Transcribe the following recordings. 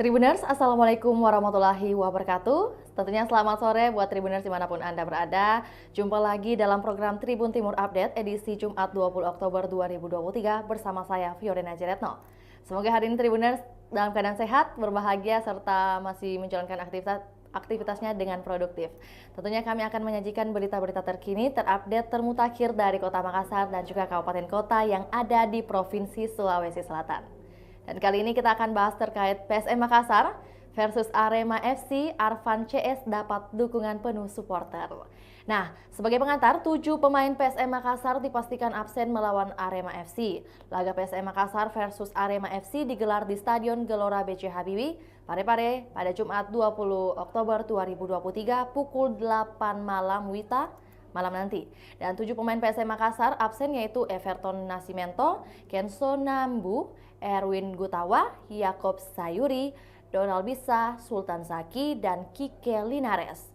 Tribuners, Assalamualaikum warahmatullahi wabarakatuh. Tentunya selamat sore buat Tribuners dimanapun Anda berada. Jumpa lagi dalam program Tribun Timur Update edisi Jumat 20 Oktober 2023 bersama saya Fiorina Jeretno. Semoga hari ini Tribuners dalam keadaan sehat, berbahagia, serta masih menjalankan aktivitasnya dengan produktif. Tentunya kami akan menyajikan berita-berita terkini, terupdate, termutakhir dari Kota Makassar dan juga kabupaten kota yang ada di Provinsi Sulawesi Selatan. Dan kali ini kita akan bahas terkait PSM Makassar versus Arema FC. Arfan CS dapat dukungan penuh supporter. Nah, sebagai pengantar, 7 pemain PSM Makassar dipastikan absen melawan Arema FC. Laga PSM Makassar versus Arema FC digelar di Stadion Gelora B.J. Habibie, Parepare pada Jumat 20 Oktober 2023 pukul 8 malam malam nanti. Dan 7 pemain PSM Makassar absen yaitu Everton Nascimento, Kenzo Nambu, Erwin Gutawa, Yakob Sayuri, Donald Bisa, Sultan Zaki, dan Kike Linares.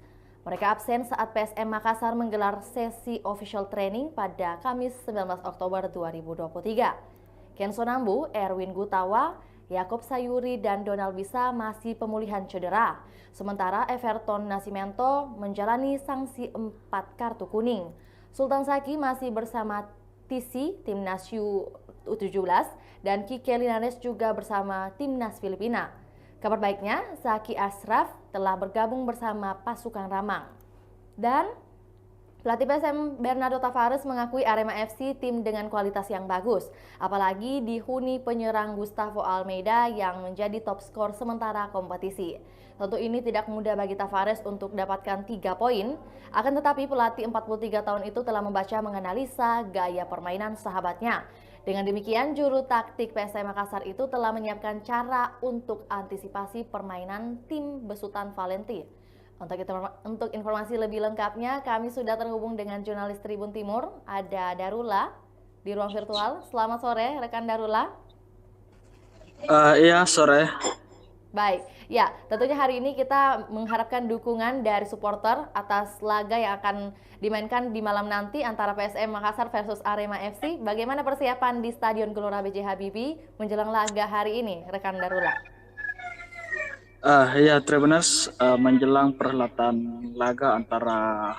Mereka absen saat PSM Makassar menggelar sesi official training pada Kamis 19 Oktober 2023. Kenzo Nambu, Erwin Gutawa, Yakob Sayuri, dan Donald Bisa masih pemulihan cedera. Sementara Everton Nascimento menjalani sanksi 4 kartu kuning. Sultan Zaki masih bersama TC, Timnas U17, dan Kike Linares juga bersama Timnas Filipina. Kabar baiknya, Zaki Ashraf telah bergabung bersama pasukan Ramang. Dan pelatih PSM Bernardo Tavares mengakui Arema FC tim dengan kualitas yang bagus, apalagi dihuni penyerang Gustavo Almeida yang menjadi top skor sementara kompetisi. Tentu ini tidak mudah bagi Tavares untuk dapatkan 3 poin, akan tetapi pelatih 43 tahun itu telah membaca menganalisa gaya permainan sahabatnya. Dengan demikian, juru taktik PSM Makassar itu telah menyiapkan cara untuk antisipasi permainan tim besutan Valenti. Untuk informasi lebih lengkapnya, kami sudah terhubung dengan jurnalis Tribun Timur, ada Darula di ruang virtual. Selamat sore, rekan Darula. Iya, sore. Baik, ya tentunya hari ini kita mengharapkan dukungan dari supporter atas laga yang akan dimainkan di malam nanti antara PSM Makassar versus Arema FC. Bagaimana persiapan di Stadion Gelora B.J. Habibie menjelang laga hari ini, rekan Darula? Iya, Tribuners, menjelang perhelatan laga antara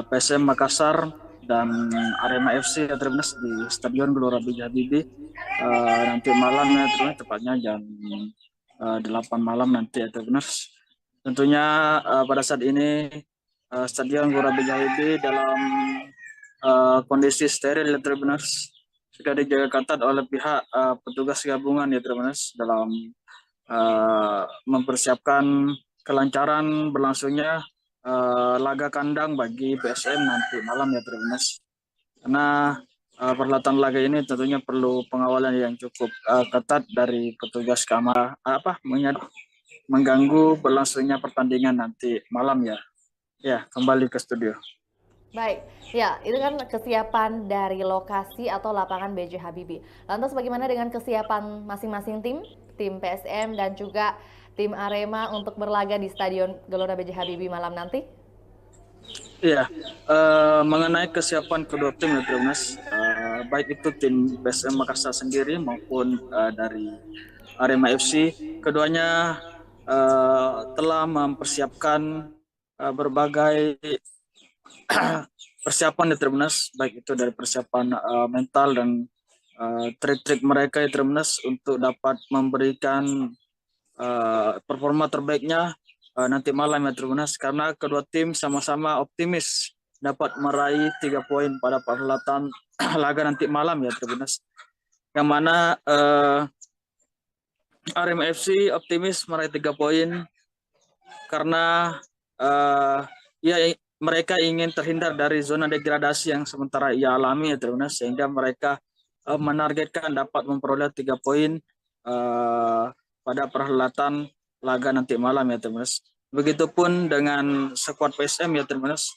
PSM Makassar dan Arema FC ya, Tribuners, di Stadion Gelora B.J. Habibie nanti malam ya, Tribuners, tepatnya jam 8 malam nanti ya, Tribuners. Tentunya pada saat ini Stadion Gelora B.J. Habibie dalam kondisi steril ya, Tribuners. Sudah dijaga ketat oleh pihak petugas gabungan ya, Tribuners, dalam mempersiapkan kelancaran berlangsungnya laga kandang bagi PSM nanti malam ya, Tribuners. Karena perhelatan laga ini tentunya perlu pengawalan yang cukup ketat dari petugas keamanan mengganggu berlangsungnya pertandingan nanti malam ya. Ya, kembali ke studio. Baik, ya itu kan kesiapan dari lokasi atau lapangan B.J. Habibie. Lantas bagaimana dengan kesiapan masing-masing tim PSM dan juga tim Arema untuk berlaga di Stadion Gelora B.J. Habibie malam nanti? Iya, mengenai kesiapan kedua tim ya, Tribuners, baik itu tim PSM Makassar sendiri maupun dari Arema FC, keduanya telah mempersiapkan berbagai persiapan di Tribuners, baik itu dari persiapan mental dan trik-trik mereka di Tribuners untuk dapat memberikan performa terbaiknya nanti malam ya, Tribuners, karena kedua tim sama-sama optimis dapat meraih 3 poin pada perhelatan laga nanti malam ya, Tribuners. Yang mana Arema FC optimis meraih 3 poin karena ya mereka ingin terhindar dari zona degradasi yang sementara ia alami ya, Tribuners, sehingga mereka menargetkan dapat memperoleh 3 poin pada perhelatan laga nanti malam ya, Tribuners. Begitupun dengan skuad PSM ya, Tribuners.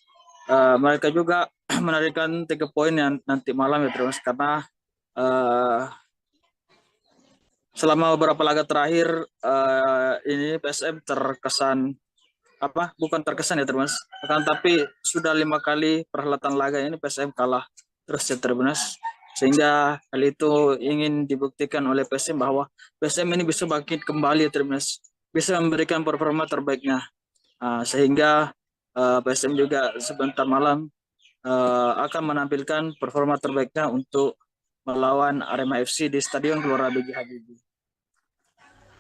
Mereka juga menargetkan 3 poin yang nanti malam ya, Tribuners, karena selama beberapa laga terakhir ini PSM terkesan bukan terkesan ya, Tribuners, akan tapi sudah 5 kali perhelatan laga ini PSM kalah terus ya, Tribuners. Sehingga hal itu ingin dibuktikan oleh PSM bahwa PSM ini bisa bangkit kembali, Tribuners, bisa memberikan performa terbaiknya. Sehingga PSM juga sebentar malam akan menampilkan performa terbaiknya untuk melawan Arema FC di Stadion Gelora B.J. Habibie.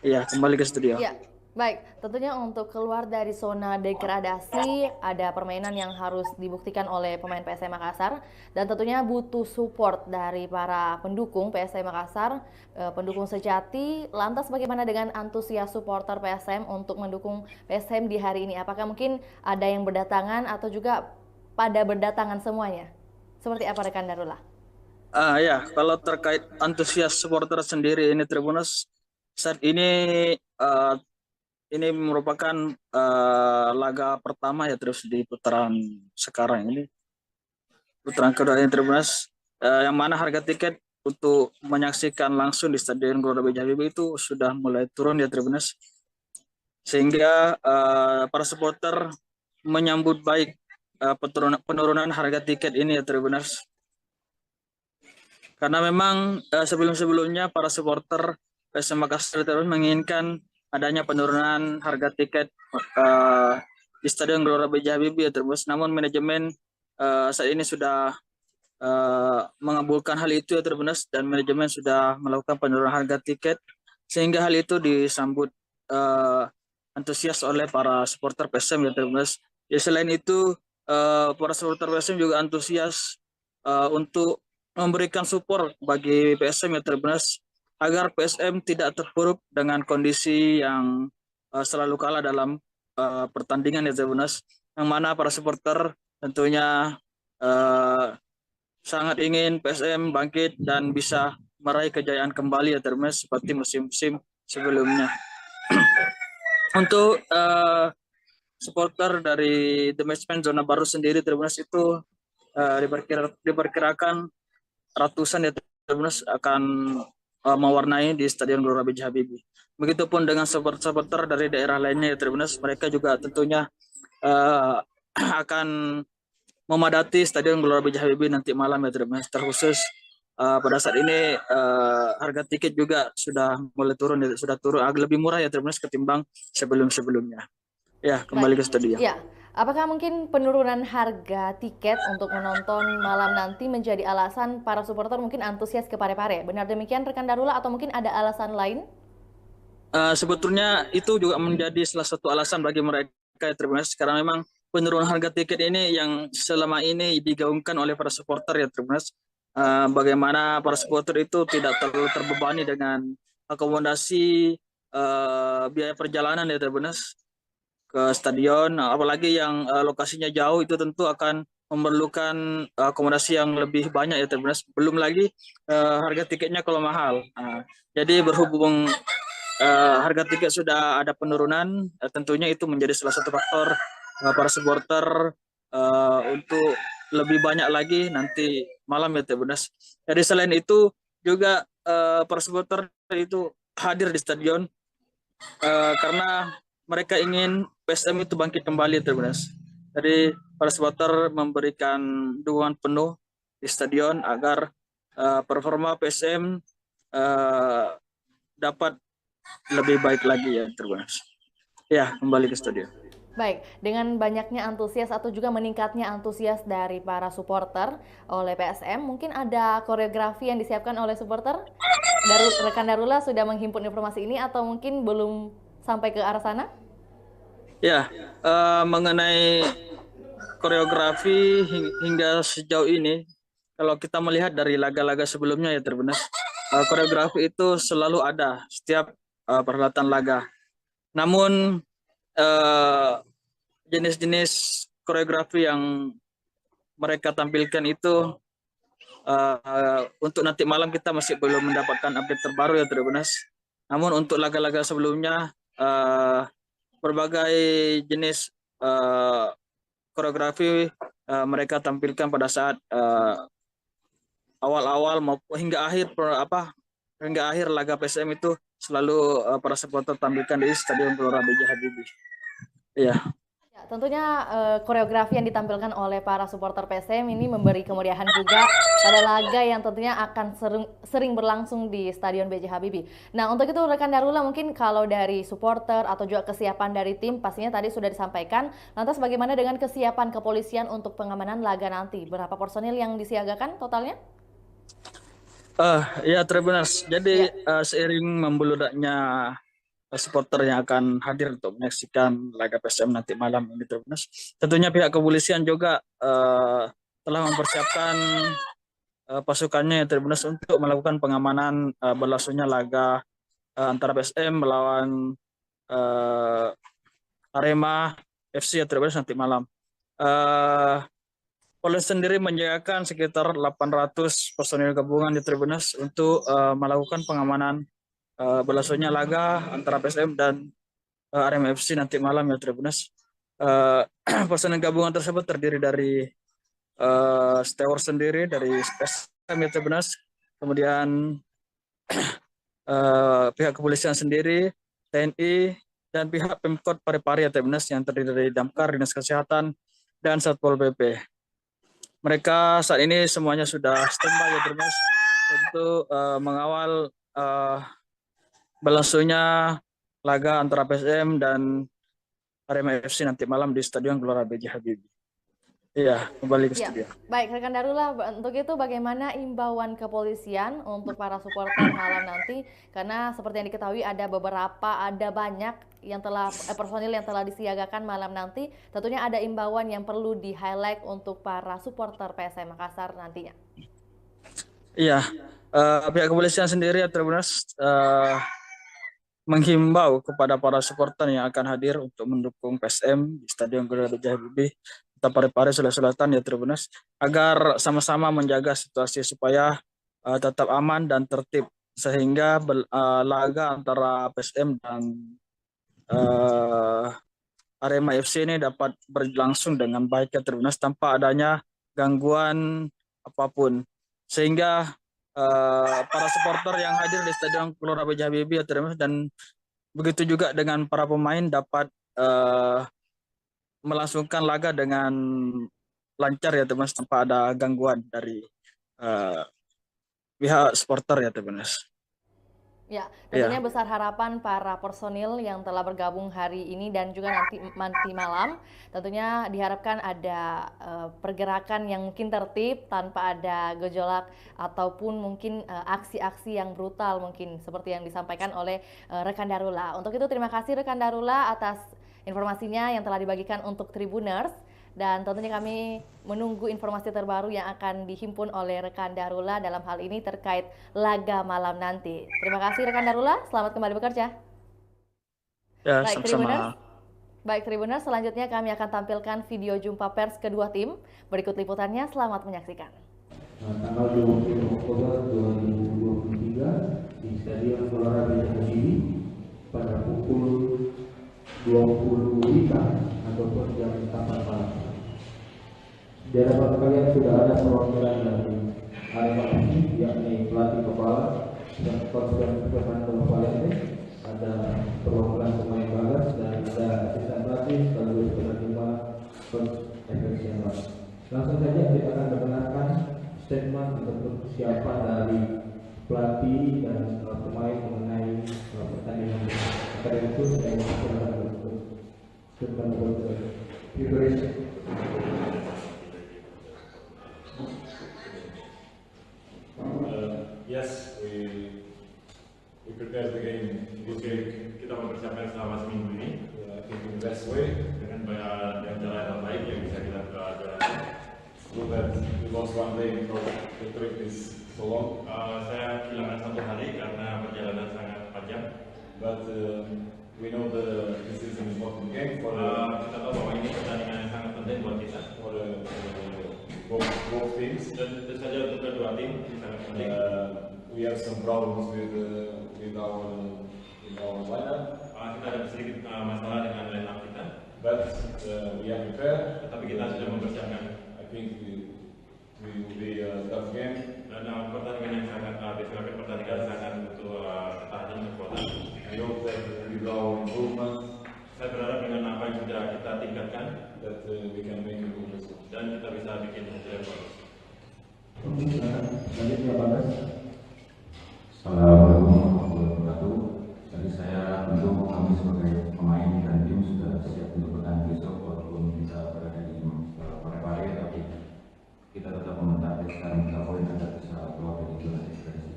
Iya, kembali ke studio. Ya, baik. Tentunya untuk keluar dari zona degradasi, ada permainan yang harus dibuktikan oleh pemain PSM Makassar, dan tentunya butuh support dari para pendukung PSM Makassar, pendukung sejati. Lantas bagaimana dengan antusias supporter PSM untuk mendukung PSM di hari ini? Apakah mungkin ada yang berdatangan atau juga pada berdatangan semuanya? Seperti apa rekan Darullah? Ya, kalau terkait antusias supporter sendiri ini Tribunus, saat uh, ini merupakan laga pertama ya terus di putaran sekarang ini, putaran kedua ini Tribunus, yang mana harga tiket untuk menyaksikan langsung di Stadion Gelora B.J. Habibie itu sudah mulai turun ya Tribunus, sehingga para supporter menyambut baik penurunan harga tiket ini ya Tribunus. Karena memang sebelum-sebelumnya para supporter PSM Makassar terus menginginkan adanya penurunan harga tiket di Stadion Gelora B.J. Habibie ya terus. Namun manajemen saat ini sudah mengabulkan hal itu ya terus, dan manajemen sudah melakukan penurunan harga tiket sehingga hal itu disambut antusias oleh para supporter PSM ya terus. Ya selain itu para supporter PSM juga antusias untuk memberikan support bagi PSM ya Tribuners, agar PSM tidak terpuruk dengan kondisi yang selalu kalah dalam pertandingan ya Tribuners, yang mana para supporter tentunya uh, sangat ingin PSM bangkit dan bisa meraih kejayaan kembali ya Tribuners seperti musim-musim sebelumnya. Untuk supporter dari The Matchman zona baru sendiri Tribuners itu diperkirakan ratusan ya Tribuners akan mewarnai di Stadion Gelora B.J. Habibie. Begitupun dengan supporter dari daerah lainnya ya Tribuners, mereka juga tentunya uh, akan memadati Stadion Gelora B.J. Habibie nanti malam ya Tribuners. Terkhusus pada saat ini harga tiket juga sudah mulai turun, sudah turun agak lebih murah ya Tribuners ketimbang sebelum-sebelumnya. Ya, Baik, kembali ke studio. ya. Apakah mungkin penurunan harga tiket untuk menonton malam nanti menjadi alasan para supporter mungkin antusias ke Parepare? Benar demikian rekan Darula atau mungkin ada alasan lain? Sebetulnya itu juga menjadi salah satu alasan bagi mereka ya Tribuners, karena memang penurunan harga tiket ini yang selama ini digaungkan oleh para supporter ya Tribuners. Bagaimana para supporter itu tidak terlalu terbebani dengan akomodasi biaya perjalanan ya Tribuners ke stadion, apalagi yang lokasinya jauh itu tentu akan memerlukan akomodasi yang lebih banyak ya Tribuners. Belum lagi harga tiketnya kalau mahal. Jadi berhubung harga tiket sudah ada penurunan, tentunya itu menjadi salah satu faktor para supporter untuk lebih banyak lagi nanti malam ya Tribuners. Jadi selain itu juga para supporter itu hadir di stadion karena mereka ingin PSM itu bangkit kembali Tribuners. Jadi para supporter memberikan dukungan penuh di stadion agar performa PSM dapat lebih baik lagi ya Tribuners. Ya, kembali ke studio. Baik, dengan banyaknya antusias atau juga meningkatnya antusias dari para supporter oleh PSM, mungkin ada koreografi yang disiapkan oleh supporter? Rekan Darula sudah menghimpun informasi ini atau mungkin belum sampai ke arah sana? Ya, mengenai koreografi hingga sejauh ini, kalau kita melihat dari laga-laga sebelumnya ya Tribuners, koreografi itu selalu ada setiap perhelatan laga. Namun jenis-jenis koreografi yang mereka tampilkan itu untuk nanti malam kita masih belum mendapatkan update terbaru ya Tribuners. Namun untuk laga-laga sebelumnya berbagai jenis koreografi mereka tampilkan pada saat awal-awal maupun hingga akhir laga PSM itu selalu para supporter tampilkan di Stadion Gelora B.J. Habibie. Iya. tentunya koreografi yang ditampilkan oleh para supporter PSM ini memberi kemeriahan juga pada laga yang tentunya akan sering berlangsung di Stadion B.J. Habibie. Nah, untuk itu rekan Darula mungkin kalau dari supporter atau juga kesiapan dari tim pastinya tadi sudah disampaikan. Lantas bagaimana dengan kesiapan kepolisian untuk pengamanan laga nanti? Berapa personil yang disiagakan totalnya? Ya, Tribuners. Jadi Ya. seiring membeludaknya supporter yang akan hadir untuk menyaksikan laga PSM nanti malam ini, Tribuners, tentunya pihak kepolisian juga telah mempersiapkan pasukannya, ya, Tribuners, untuk melakukan pengamanan berlangsungnya laga antara PSM melawan uh, Arema FC, ya, Tribuners, nanti malam. Polres sendiri menyiagakan sekitar 800 personil gabungan di Tribuners untuk melakukan pengamanan berlangsungnya laga antara PSM dan Arema FC nanti malam, ya, Tribuners. Personil gabungan tersebut terdiri dari steward sendiri dari PSM, ya, Tribuners, kemudian pihak kepolisian sendiri, TNI, dan pihak Pemkot Parepare, ya, Tribuners, yang terdiri dari Damkar, Dinas Kesehatan, dan Satpol PP. Mereka saat ini semuanya sudah standby, ya, Tribuners, untuk mengawal berlangsungnya laga antara PSM dan Arema FC nanti malam di Stadion Gelora B.J. Habibie. Iya, kembali ke Ya, studio. baik rekan Darula, untuk itu bagaimana imbauan kepolisian untuk para supporter malam nanti? Karena seperti yang diketahui ada banyak yang telah personil yang telah disiagakan malam nanti. Tentunya ada imbauan yang perlu di-highlight untuk para supporter PSM Makassar nantinya. Iya, pihak kepolisian sendiri, ya, Tribuners, menghimbau kepada para supporter yang akan hadir untuk mendukung PSM di Stadion Gelora B.J. Habibie Kota Parepare, Sulawesi Selatan, ya, Tribuners, agar sama-sama menjaga situasi supaya tetap aman dan tertib sehingga laga antara PSM dan Arema FC ini dapat berlangsung dengan baik, ya, Tribuners, tanpa adanya gangguan apapun, sehingga para supporter yang hadir di Stadion Gelora B.J. Habibie, ya, Tribuners, dan begitu juga dengan para pemain dapat melangsungkan laga dengan lancar, ya, Tribuners, tanpa ada gangguan dari uh, pihak supporter, ya, Tribuners. Ya, tentunya Ya, besar harapan para personil yang telah bergabung hari ini dan juga nanti malam. Tentunya diharapkan ada pergerakan yang mungkin tertib tanpa ada gejolak ataupun mungkin aksi-aksi yang brutal mungkin seperti yang disampaikan oleh rekan Darula. Untuk itu terima kasih rekan Darula atas informasinya yang telah dibagikan untuk Tribuners. Dan tentunya kami menunggu informasi terbaru yang akan dihimpun oleh rekan Darula dalam hal ini terkait laga malam nanti. Terima kasih rekan Darula, selamat kembali bekerja. ya, Baik Tribuners, sama-sama. selanjutnya kami akan tampilkan video jumpa pers kedua tim. Berikut liputannya, selamat menyaksikan. Tanggal 20 Oktober 2023 di Stadion Gelora B.J. Habibie pada pukul 20 WIB ataupun jam 8 malam. Di hadapan kalian sudah ada perwakilan dari Arema FC, yakni pelatih kepala dan konsultan Valente, ada perwakilan pemain bagas dan ada asisten pelatih sekaligus penerima coach Efesian. Langsung saja kita akan mendengarkan statement untuk persiapan dari pelatih dan pemain mengenai pertandingan. Karena itu saya mempersilakan untuk statement untuk preparation. Yes, we prepared the game this week. Kita mempersiapkan selama seminggu ini. I think in the best way dengan cara yang baik yang bisa kita jalankan. So that we lost one day because the trip is so long. Saya kehilangan satu hari karena perjalanan sangat panjang. But we know this is an important game for kita tahu bahwa ini pertandingan yang sangat penting buat kita. For both teams. Dan tentu saja untuk kedua tim ini sangat penting. We have some problems with our lineup. Kita ada sedikit masalah dengan lineup kita. But we are prepared. Tetapi kita sudah mempersiapkan. I think we will be a tough game. Dan pertandingan yang sangat disebabkan pertandingan sangat butuh ketahanan dan kekuatan. I hope that with our improvement Saya berharap dengan apa yang sudah kita tingkatkan that we can make a good result. dan kita bisa bikin hasil yang bagus. Selanjutnya Bagas. Assalamualaikum warahmatullahi wabarakatuh. Jadi saya tentu kami sebagai pemain dan tim sudah siap untuk bertanding besok walaupun kita berada di Parepare, tapi kita tetap mentargetkan 3 poin agar bisa keluar dari zona degradasi.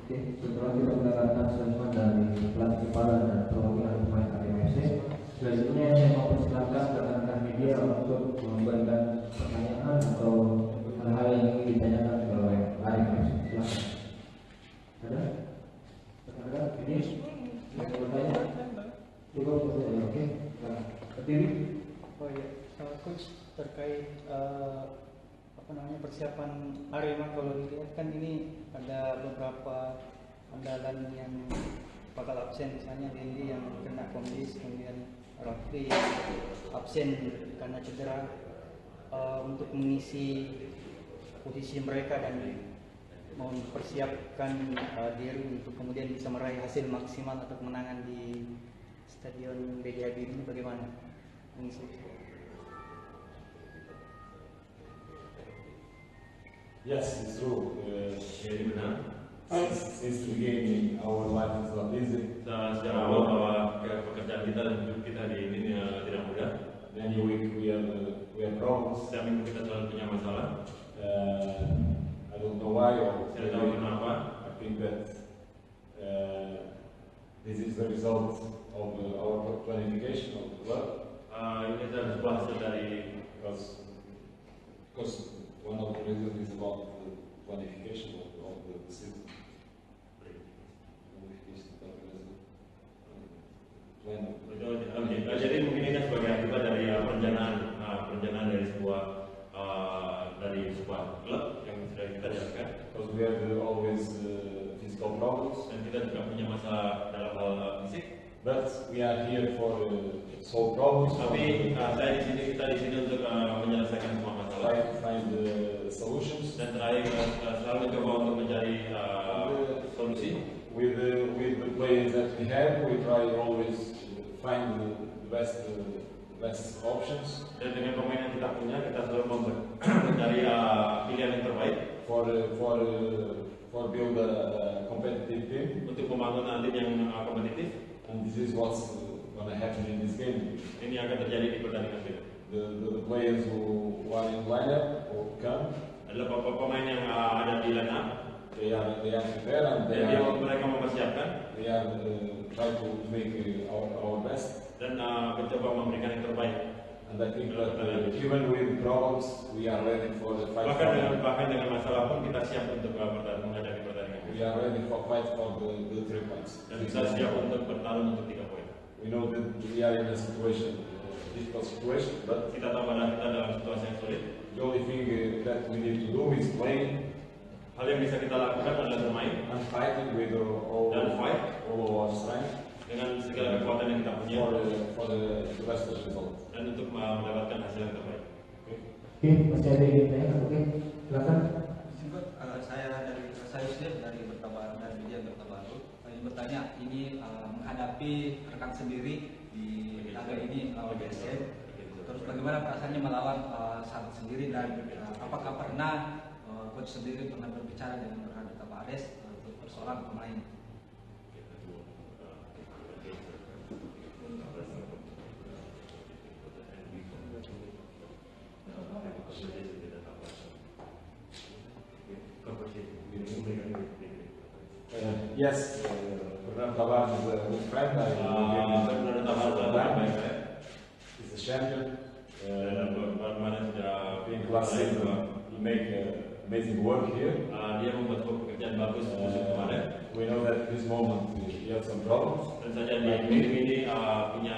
Oke, setelah kita mendengarkan statement dari pelatih kepala dan perwakilan pemain RMFC, selanjutnya saya mau persilakan rekan-rekan media untuk memberikan pertanyaan atau hal-hal yang ingin ditanyakan oleh RMFC. Silakan. Ada? Rekan-rekan, ini yang bertanya. Cukup, oke. Berdiri. Oh iya, coach terkait persiapan Arema, kalau dilihat kan ini ada beberapa andalan yang bakal absen, misalnya Dendi yang kena kondisi, kemudian Rafli absen karena cedera. Untuk mengisi posisi mereka dan mempersiapkan diri untuk kemudian bisa meraih hasil maksimal atau kemenangan di Stadion BJB ini, bagaimana mengisi? Yes, it's true. Jadi benar. Since the beginning, our life is not easy. Sejak awal bahwa pekerjaan kita dan hidup kita di ini tidak mudah. Many week we have problems. Setiap minggu kita selalu punya masalah. I don't know why. Saya tahu kenapa. I think that this is the result of our planification of the club. Ini adalah sebuah hasil dari Because one of the reasons is about the planification of the system. Planification plan. Jadi mungkin ini sebagai akibat dari perencanaan dari sebuah klub yang sudah kita jalankan. Because we have always physical problems, Dan kita juga punya masalah dalam hal fisik. but we are here for solve problems. Tapi kita di sini untuk menyelesaikan semua masalah. Try to find solutions. Dan terakhir selalu mencoba untuk mencari solusi. With the players that we have, we try always find the best options Dan dengan pemain yang kita punya, kita selalu mencari pilihan yang terbaik for build a competitive team. untuk membangun tim yang kompetitif. And this is what's gonna happen in this game. Ini akan terjadi di pertandingan ini. The players who are in lineup or come, Adalah pemain yang ada di line up. they are prepared and Mereka mempersiapkan they are try to make our best. dan mencoba memberikan yang terbaik. And I think that even with problems, we are ready for the fight. Bahkan dengan masalah pun kita siap untuk menghadapi pertandingan. We are ready for fight for the 3 points. Dan kita siap untuk bertarung untuk 3 poin. We know that we are in a difficult situation, but Kita tahu bahwa kita dalam situasi yang sulit. the only thing that we need to do is play Hal yang bisa kita lakukan adalah bermain and fighting with all dan fight of our strength dengan segala kekuatan yang kita punya for the best result. dan untuk mendapatkan hasil yang terbaik. Oke, masih ada yang bertanya? Oke, silakan. Singkat, saya Yusuf dari Bertabaru dan media Bertabaru. Saya ingin bertanya, ini menghadapi rekan sendiri di laga ini lawan BSM. Terus bagaimana perasaannya melawan sahabat sendiri dan apakah pernah coach sendiri pernah berbicara dengan Radit Ades untuk persoalan pemain? Yes, Bernard Tabar is a good friend. Bernard Tabar He's a champion. Kemarin sudah Being last season, he make amazing work here. dia membuat sebuah pekerjaan bagus musim kemarin. We know that this moment he had some problems, Dan saja di musim ini punya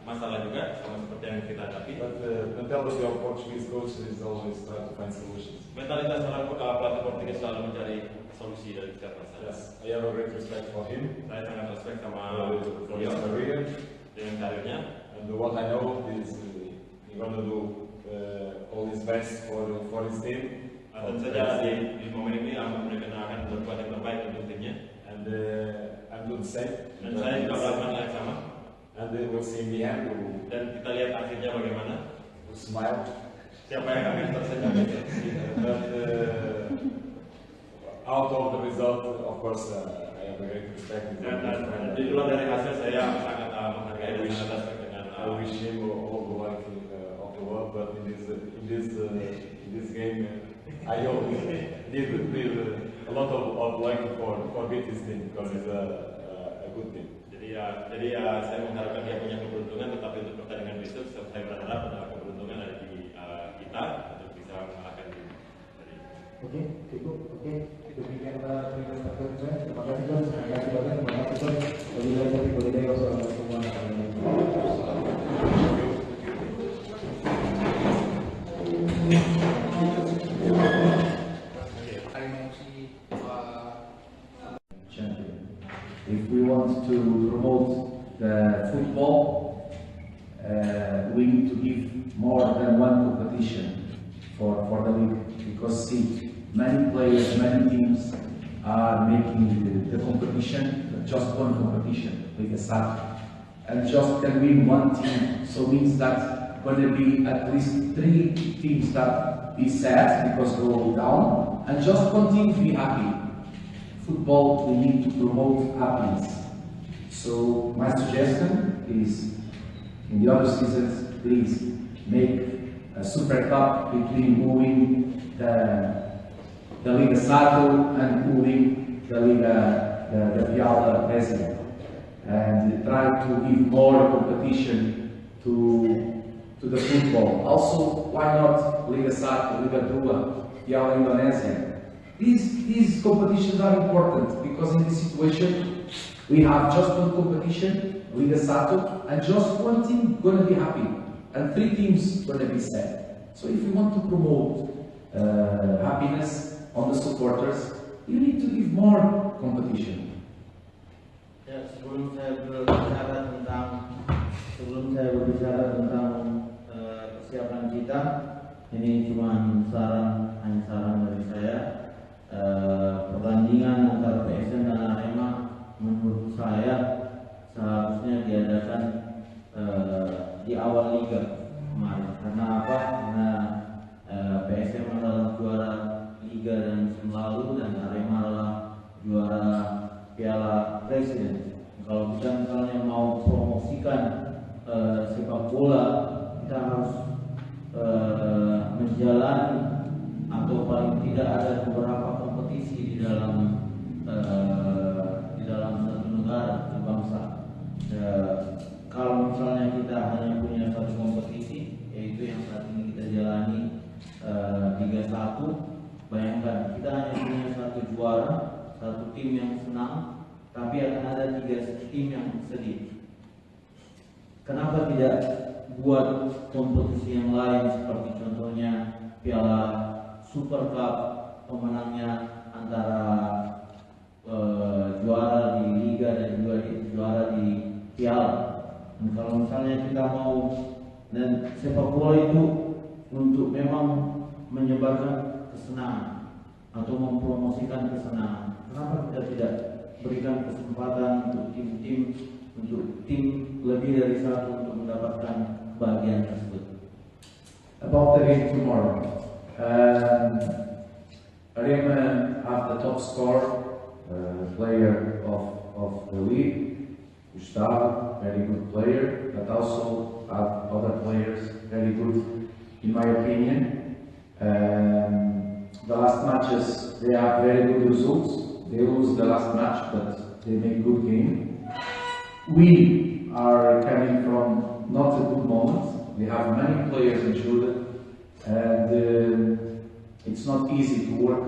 masalah juga sama seperti yang kita hadapi. but the mentality of Portuguese coaches is always try to find solutions. Mentalitas seorang pelatih Portugis selalu mencari solusi dari setiap masalah. Yes, I have a great respect for him, Saya sangat respect sama for his beliau career, dengan karirnya. and what I know is he's gonna do all his best for his team. Tentu saja di momen ini mereka akan berbuat yang terbaik untuk timnya. And I'm doing the same. Dan saya juga melakukan hal yang sama. And then we'll see in the end dan kita lihat akhirnya bagaimana. We'll smile. Siapa yang akan tersenyum itu? But out of the result, of course, I have a great respect. Dan di luar dari hasil saya sangat menghargai dan sangat respect dengan. I wish him all the luck of the world, but in this game, I hope he did a lot of luck for beat his team because it's a good team. Jadi saya mengharapkan dia punya keberuntungan, tetapi untuk pertandingan besok saya berharap keberuntungan ada di kita untuk bisa mengalahkan tim. Oke, cukup. Oke, demikian terima kasih Coach. Terima kasih banyak. Terima kasih Coach. Wabillahi wassalamualaikum warahmatullahi wabarakatuh. If we want to promote the football, we need to give more than one competition for the league. Because see, many players, many teams are making the competition just one competition, like a SAT, and just can win one team. So means that going to be at least 3 teams that be sad because go down, and just one team to be happy. Football, we need to promote happiness. So my suggestion is, in the other seasons, please make a super cup between who win the Liga Sato and who win the Piala President, and try to give more competition to the football. Also, why not Liga Sato, Liga 2, Piala Indonesia? These competitions are important because in this situation we have just one competition, Liga Sato, and just one team going to be happy, and 3 teams going to be sad. So if you want to promote happiness on the supporters, you need to give more competition. Ya, sebelum saya berbicara tentang persiapan kita, ini cuma hanya saran dari saya. Pertandingan antara PSM dan Arema menurut saya seharusnya diadakan di awal liga kemarin. Karena apa? Karena PSM adalah juara liga dan musim lalu, dan Arema adalah juara Piala Presiden. Kalau kita misalnya mau promosikan sepak bola, kita harus menjalani atau paling tidak ada beberapa kompetisi di dalam satu negara atau bangsa. Kalau misalnya kita hanya punya satu kompetisi, yaitu yang saat ini kita jalani Liga 1, bayangkan kita hanya punya satu juara, satu tim yang senang, tapi akan ada 3 tim yang sedih. Kenapa tidak buat kompetisi yang lain seperti contohnya Piala Super Cup, pemenangnya antara juara di Liga dan juga juara di Piala. Dan kalau misalnya kita mau, dan sepak bola itu untuk memang menyebarkan kesenangan atau mempromosikan kesenangan, kenapa kita tidak berikan kesempatan untuk tim lebih dari satu untuk mendapatkan bagian tersebut? About the game tomorrow, Arema have the top scorer, player of the league, Gustavo, very good player, but also have other players very good, in my opinion. The last matches they have very good results. They lose the last match, but they make good game. We are coming from not a good moment. We have many players injured, and it's not easy to work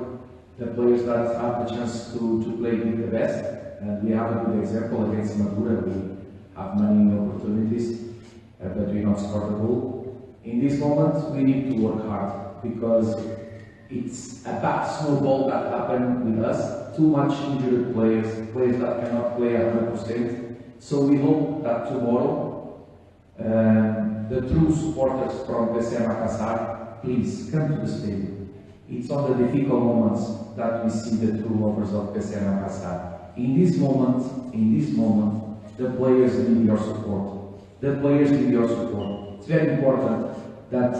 the players that have the chance to play with the best. And we have a good example against Madura. We have many opportunities, but we not score the goal. In this moment, we need to work hard because it's a bad snowball that happened with us. Too much injured players that cannot play 100%. So we hope that tomorrow, the true supporters from PSM Makassar, please come to the stadium. It's on the difficult moments that we see the true lovers of PSM Makassar. In this moment, the players need your support. the players give your support. It's very important that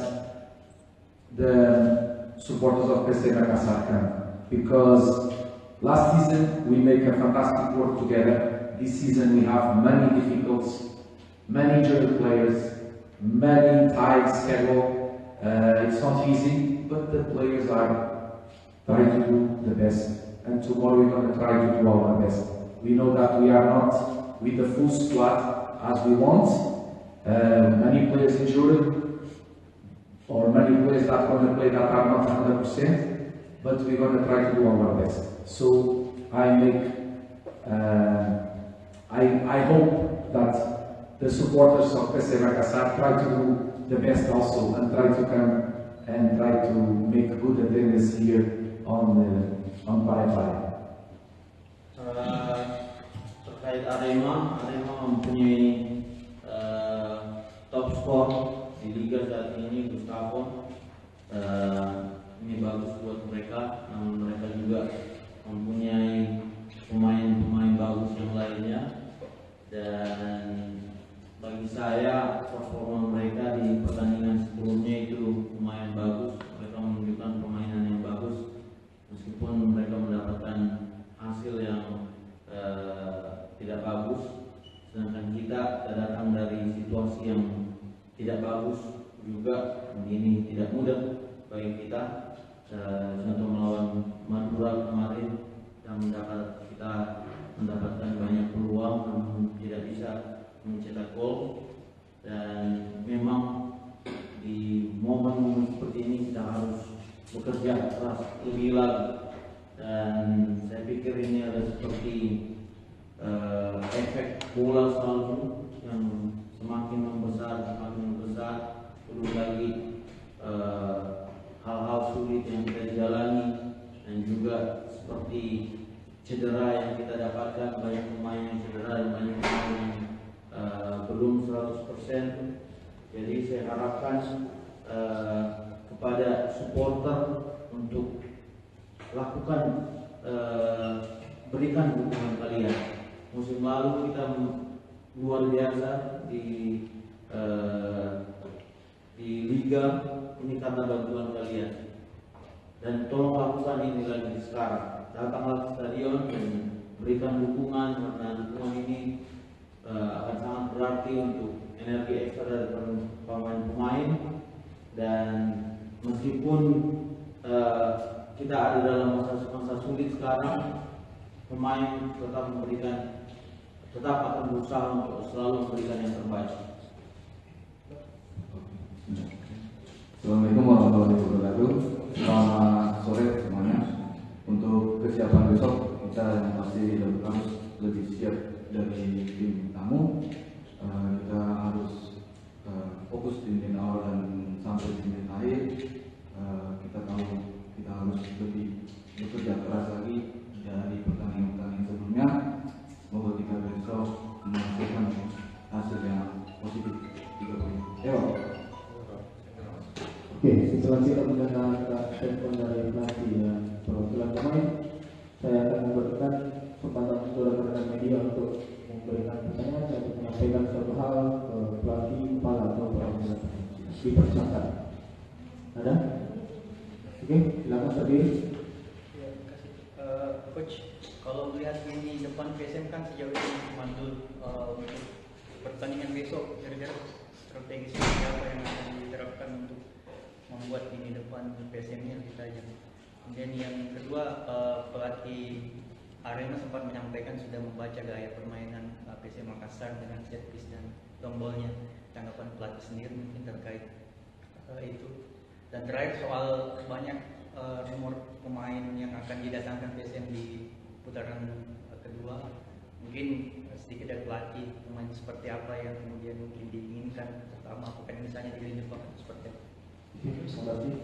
the supporters of PC Makassar come, because last season we make a fantastic work together. This season we have many difficulties, many injured players, many tight schedule. It's not easy, but the players are trying to do the best, and tomorrow we're going to try to do our best. We know that we are not with the full squad as we want. Many players injured, or many players that are going to play that are not 100%, but we're going to try to do our best. So I hope that the supporters of PC Makassar try to do the best also, and try to come and try to make good attendance here on Parepare. Terkait Arema mempunyai top skor di liga saat ini, Gustavo. Ini bagus buat mereka, namun mereka juga mempunyai pemain-pemain bagus yang lainnya, dan bagi saya performa mereka di pertandingan sebelumnya itu lumayan bagus. Mereka menunjukkan permainan yang bagus meskipun mereka mendapatkan hasil yang tidak bagus, sedangkan kita datang dari situasi yang tidak bagus juga. Ini tidak mudah bagi kita. Contoh melawan Madura kemarin kita mendapatkan banyak peluang namun tidak bisa mencetak gol, dan memang di momen-momen seperti ini kita harus bekerja keras lebih lagi. Dan saya pikir ini ada seperti efek bola salju yang semakin membesar, belum lagi hal-hal sulit yang kita jalani, dan juga seperti cedera yang kita dapatkan, banyak pemain yang cedera dan banyak pemain yang belum 100%. Jadi saya harapkan kepada supporter untuk lakukan, berikan dukungan kalian. Musim lalu kita luar biasa di liga ini karena bantuan kalian, dan tolong lakukan ini lagi sekarang. Datanglah ke stadion dan berikan dukungan, karena dukungan ini akan sangat berarti untuk energi ekstra dari pemain-pemain. Dan meskipun kita ada dalam masa sulit sekarang, pemain tetap akan berusaha untuk selalu memberikan yang terbaik. Assalamualaikum warahmatullahi wabarakatuh. Selamat sore semuanya. Untuk kesiapan besok, kita yang pasti harus lebih siap dari tim tamu. Kita harus fokus di menit awal dan sampai di menit akhir. Kita tahu kita harus lebih bekerja keras lagi dari pertandingan sebelumnya. Semoga kita besok menghasilkan hasil yang positif 3 poin. Oke, setelah kita mendengar statement dari pelatih dan perwakilan pemain, saya akan memberikan kesempatan untuk rekan media untuk memberikan pertanyaan dan menyampaikan suatu hal ke pelatih, kepala atau perwakilan. Dipersilakan. Ada? Oke, silakan berdiri. Coach, kalau melihat ini depan PSM kan sejauh ini mantul untuk pertandingan besok, kira-kira strategi seperti apa yang akan diterapkan untuk membuat ini depan PSM-nya kita aja. Kemudian yang kedua, pelatih Arema sempat menyampaikan sudah membaca gaya permainan PSM Makassar dengan set piece dan long ball-nya. Tanggapan pelatih sendiri mungkin terkait itu. Dan terakhir soal banyak rumor pemain yang akan didatangkan PSM di putaran kedua, mungkin sedikit dari pelatih pemain seperti apa yang kemudian mungkin diinginkan, terutama apakah misalnya di lini depan seperti apa? Terima kasih.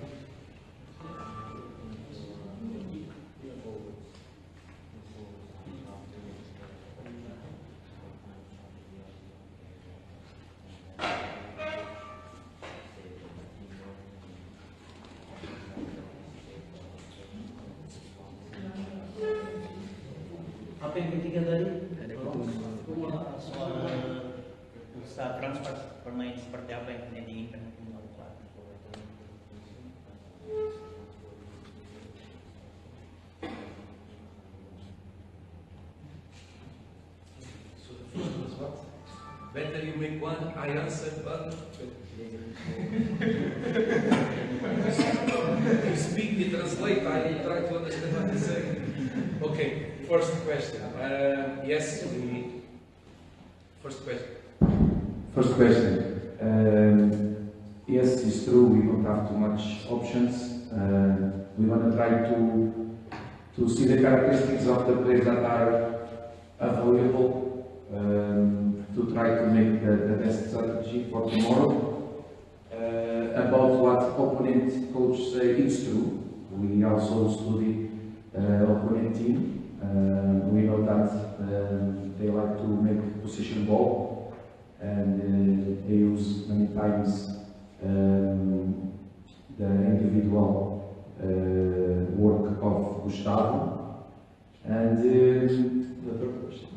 Apa yang ketiga tadi? Soal bursa bermain seperti apa yang diinginkan pelatih? Better you make one, I answer one. You speak, you translate, I try to understand what you say. Okay, first question. Yes, first question. First question. Yes, it's true, we don't have too much options. We want to try to see the characteristics of the players that are available, to try to make the best strategy for tomorrow. About what opponent coach say, it's true. We also study opponent team. We know that they like to make position ball, and they use many times the individual work of Gustavo. And the third question.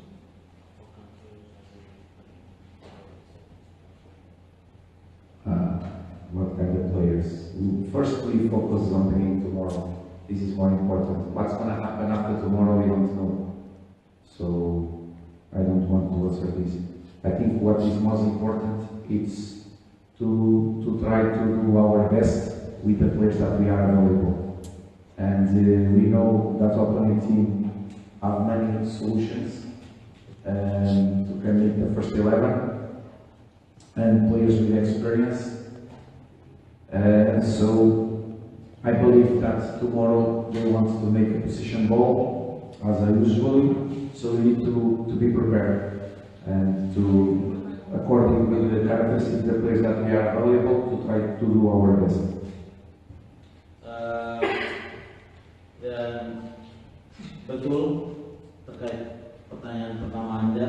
What kind of players? First, we focus on the game tomorrow. This is more important. What's going to happen after tomorrow, we don't know. So, I don't want to answer this. I think what is most important is to try to do our best with the players that we are available. And we know that opponent team have many solutions to make the first 11 and players with experience. So I believe that tomorrow they want to make a position ball as I usually. So we need to be prepared and to, according to the characteristics of the players that we are available, to try to do our best. Dan betul terkait pertanyaan pertama Anda,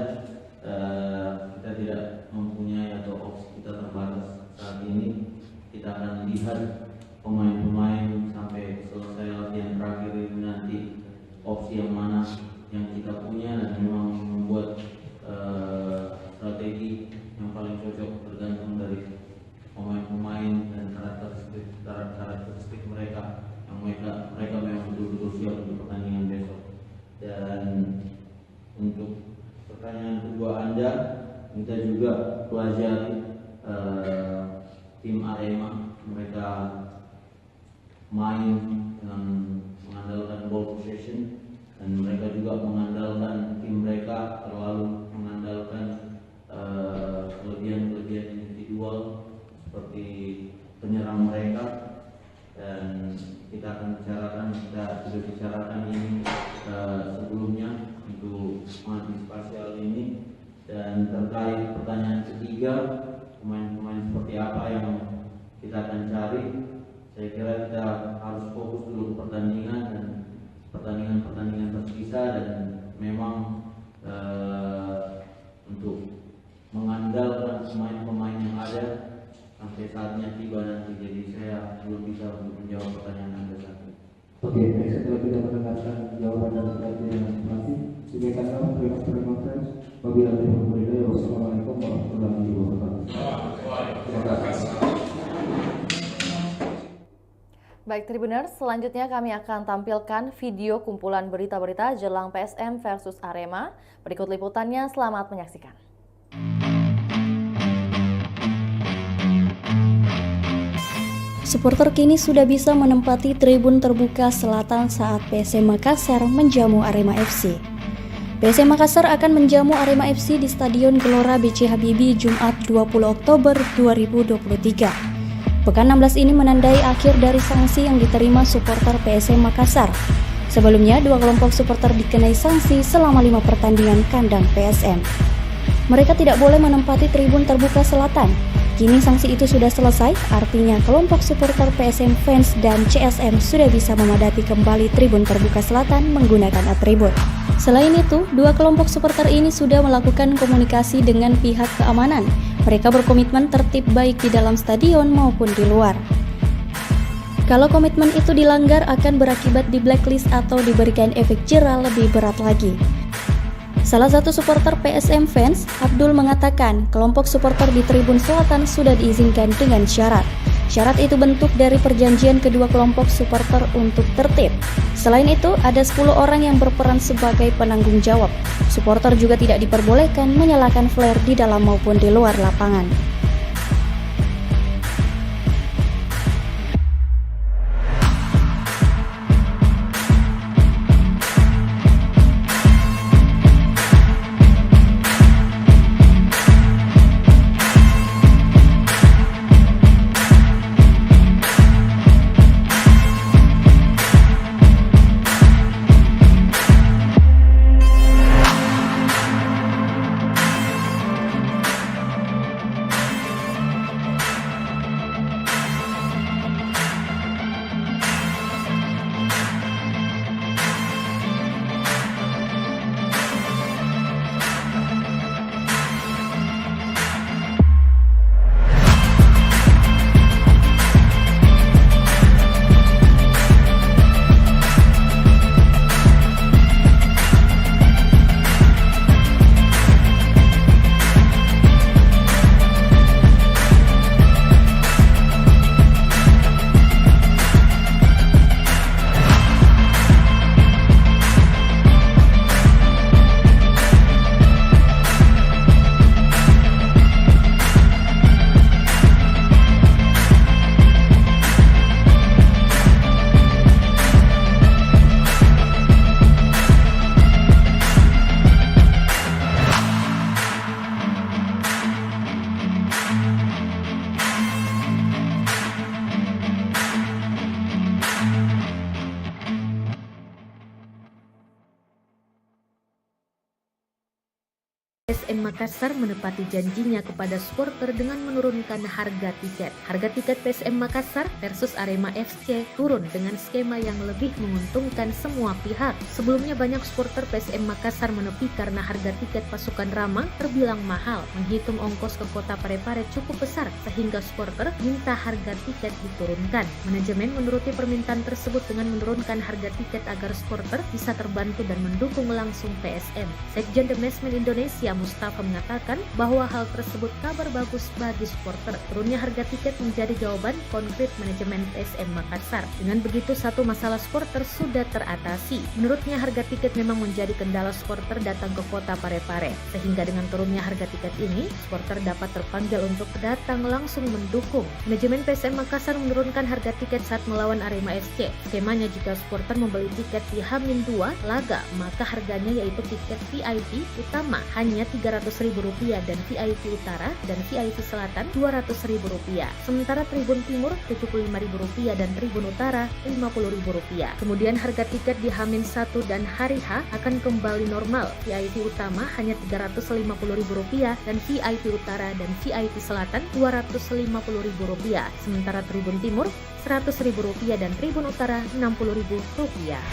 kita tidak mempunyai atau opsi kita terbatas saat ini. Kita akan lihat pemain-pemain sampai selesai latihan terakhir ini nanti opsi yang mana yang kita punya, dan memang membuat strategi yang paling cocok tergantung dari pemain-pemain dan karakteristik mereka yang mereka memang betul-betul siap untuk pertandingan besok. Dan untuk pertanyaan kedua Anda, kita juga pelajari tim Arema. Mereka main dengan mengandalkan ball possession, dan mereka juga mengandalkan tim mereka terlalu mengandalkan kelebihan-kelebihan individual seperti penyerang mereka. Dan kita akan sudah bicarakan ini sebelumnya untuk mengantisipasi hal ini. Dan terkait pertanyaan ketiga, pemain-pemain seperti apa yang kita akan cari, saya kira kita harus fokus dulu pertandingan dan pertandingan tersisa, dan memang untuk mengandalkan pemain-pemain yang ada sampai saatnya tiba nanti. Jadi saya belum bisa untuk menjawab pertanyaan Anda saat ini. Oke, baik, setelah kita mendengarkan jawaban dari pelatih dan pelatih, demikian kami terima kasih. Wassalamualaikum warahmatullahi wabarakatuh. Terima kasih. Baik Tribuners, selanjutnya kami akan tampilkan video kumpulan berita-berita jelang PSM versus Arema. Berikut liputannya, selamat menyaksikan. Supporter kini sudah bisa menempati tribun terbuka selatan saat PSM Makassar menjamu Arema FC. PSM Makassar akan menjamu Arema FC di Stadion Gelora B.J. Habibie Jumat 20 Oktober 2023. Pekan 16 ini menandai akhir dari sanksi yang diterima supporter PSM Makassar. Sebelumnya, dua kelompok supporter dikenai sanksi selama 5 pertandingan kandang PSM. Mereka tidak boleh menempati tribun terbuka selatan. Kini sanksi itu sudah selesai, artinya kelompok supporter PSM Fans dan CSM sudah bisa memadati kembali tribun terbuka selatan menggunakan atribut. Selain itu, dua kelompok supporter ini sudah melakukan komunikasi dengan pihak keamanan. Mereka berkomitmen tertib baik di dalam stadion maupun di luar. Kalau komitmen itu dilanggar akan berakibat di blacklist atau diberikan efek jera lebih berat lagi. Salah satu supporter PSM Fans, Abdul, mengatakan kelompok supporter di Tribun Selatan sudah diizinkan dengan syarat. Syarat itu bentuk dari perjanjian kedua kelompok supporter untuk tertib. Selain itu, ada 10 orang yang berperan sebagai penanggung jawab. Supporter juga tidak diperbolehkan menyalakan flare di dalam maupun di luar lapangan. PSM Makassar menepati janjinya kepada supporter dengan menurunkan harga tiket. Harga tiket PSM Makassar versus Arema FC turun dengan skema yang lebih menguntungkan semua pihak. Sebelumnya banyak supporter PSM Makassar menepi karena harga tiket pasukan Rama terbilang mahal. Menghitung ongkos ke kota Parepare cukup besar sehingga supporter minta harga tiket diturunkan. Manajemen menuruti permintaan tersebut dengan menurunkan harga tiket agar supporter bisa terbantu dan mendukung langsung PSM. Sekjen The Mesmen Indonesia Mustafa mengatakan bahwa hal tersebut kabar bagus bagi supporter. Turunnya harga tiket menjadi jawaban konkret manajemen PSM Makassar. Dengan begitu, satu masalah supporter sudah teratasi. Menurutnya harga tiket memang menjadi kendala supporter datang ke kota Parepare. Sehingga dengan turunnya harga tiket ini, supporter dapat terpanggil untuk datang langsung mendukung. Manajemen PSM Makassar menurunkan harga tiket saat melawan Arema FC. Skemanya jika supporter membeli tiket di H-2 laga, maka harganya yaitu tiket VIP utama hanya Rp300.000 dan VIP Utara dan VIP Selatan Rp200.000. Sementara Tribun Timur Rp75.000 dan Tribun Utara Rp50.000. Kemudian harga tiket di H-1 dan hari H akan kembali normal. VIP Utama hanya Rp350.000 dan VIP Utara dan VIP Selatan Rp250.000. Sementara Tribun Timur Rp100.000 dan Tribun Utara Rp60.000.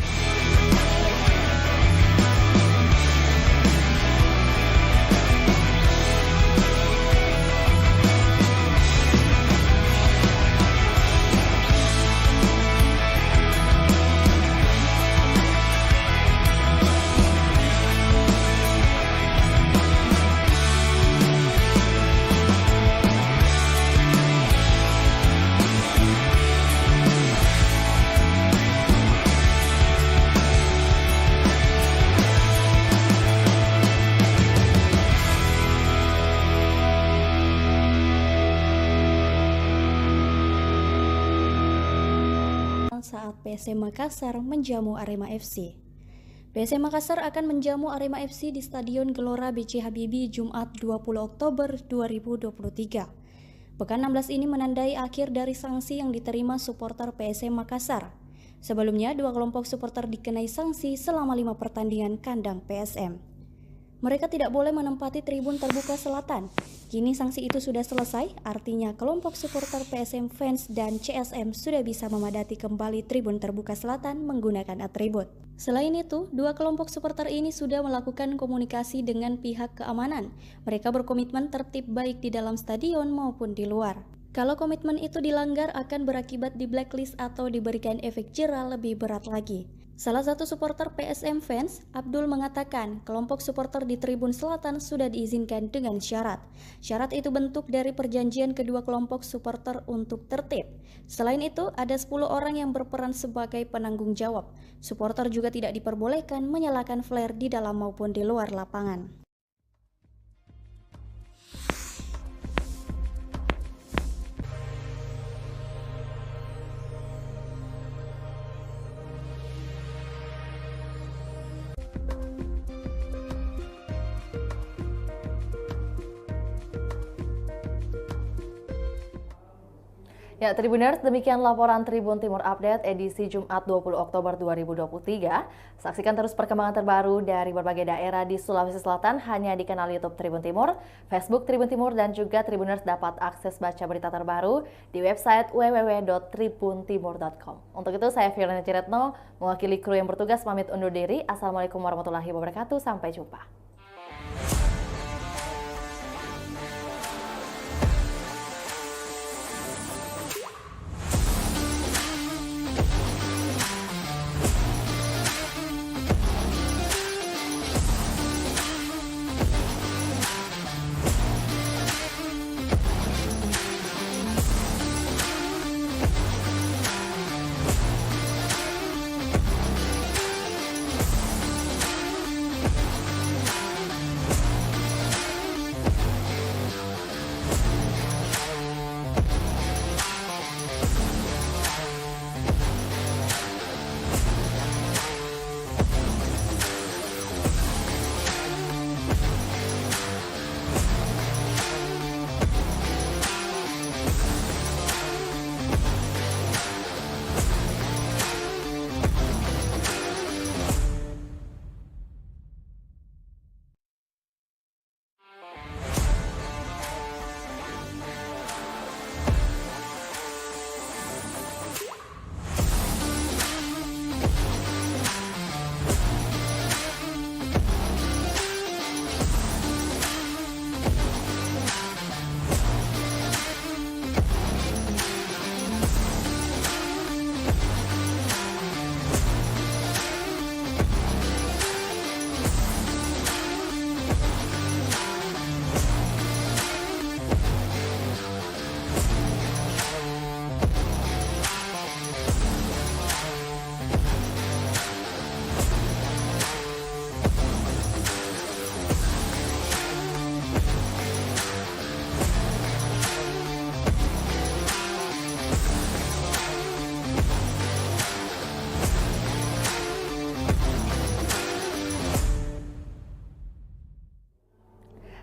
Saat PSM Makassar menjamu Arema FC. PSM Makassar akan menjamu Arema FC di Stadion Gelora B.J. Habibie Jumat 20 Oktober 2023. Pekan 16 ini menandai akhir dari sanksi yang diterima supporter PSM Makassar. Sebelumnya, dua kelompok supporter dikenai sanksi selama 5 pertandingan kandang PSM. Mereka tidak boleh menempati tribun terbuka selatan. Kini sanksi itu sudah selesai, artinya kelompok supporter PSM Fans dan CSM sudah bisa memadati kembali tribun terbuka selatan menggunakan atribut. Selain itu, dua kelompok supporter ini sudah melakukan komunikasi dengan pihak keamanan. Mereka berkomitmen tertib baik di dalam stadion maupun di luar. Kalau komitmen itu dilanggar akan berakibat di blacklist atau diberikan efek jera lebih berat lagi. Salah satu supporter PSM Fans, Abdul mengatakan kelompok supporter di Tribun Selatan sudah diizinkan dengan syarat. Syarat itu bentuk dari perjanjian kedua kelompok supporter untuk tertib. Selain itu, ada 10 orang yang berperan sebagai penanggung jawab. Supporter juga tidak diperbolehkan menyalakan flare di dalam maupun di luar lapangan. Ya, Tribuners, demikian laporan Tribun Timur Update edisi Jumat 20 Oktober 2023. Saksikan terus perkembangan terbaru dari berbagai daerah di Sulawesi Selatan hanya di kanal YouTube Tribun Timur, Facebook Tribun Timur, dan juga Tribuners dapat akses baca berita terbaru di website www.tribuntimur.com. Untuk itu, saya Fiorina Ciretno, mewakili kru yang bertugas pamit undur diri. Assalamualaikum warahmatullahi wabarakatuh. Sampai jumpa.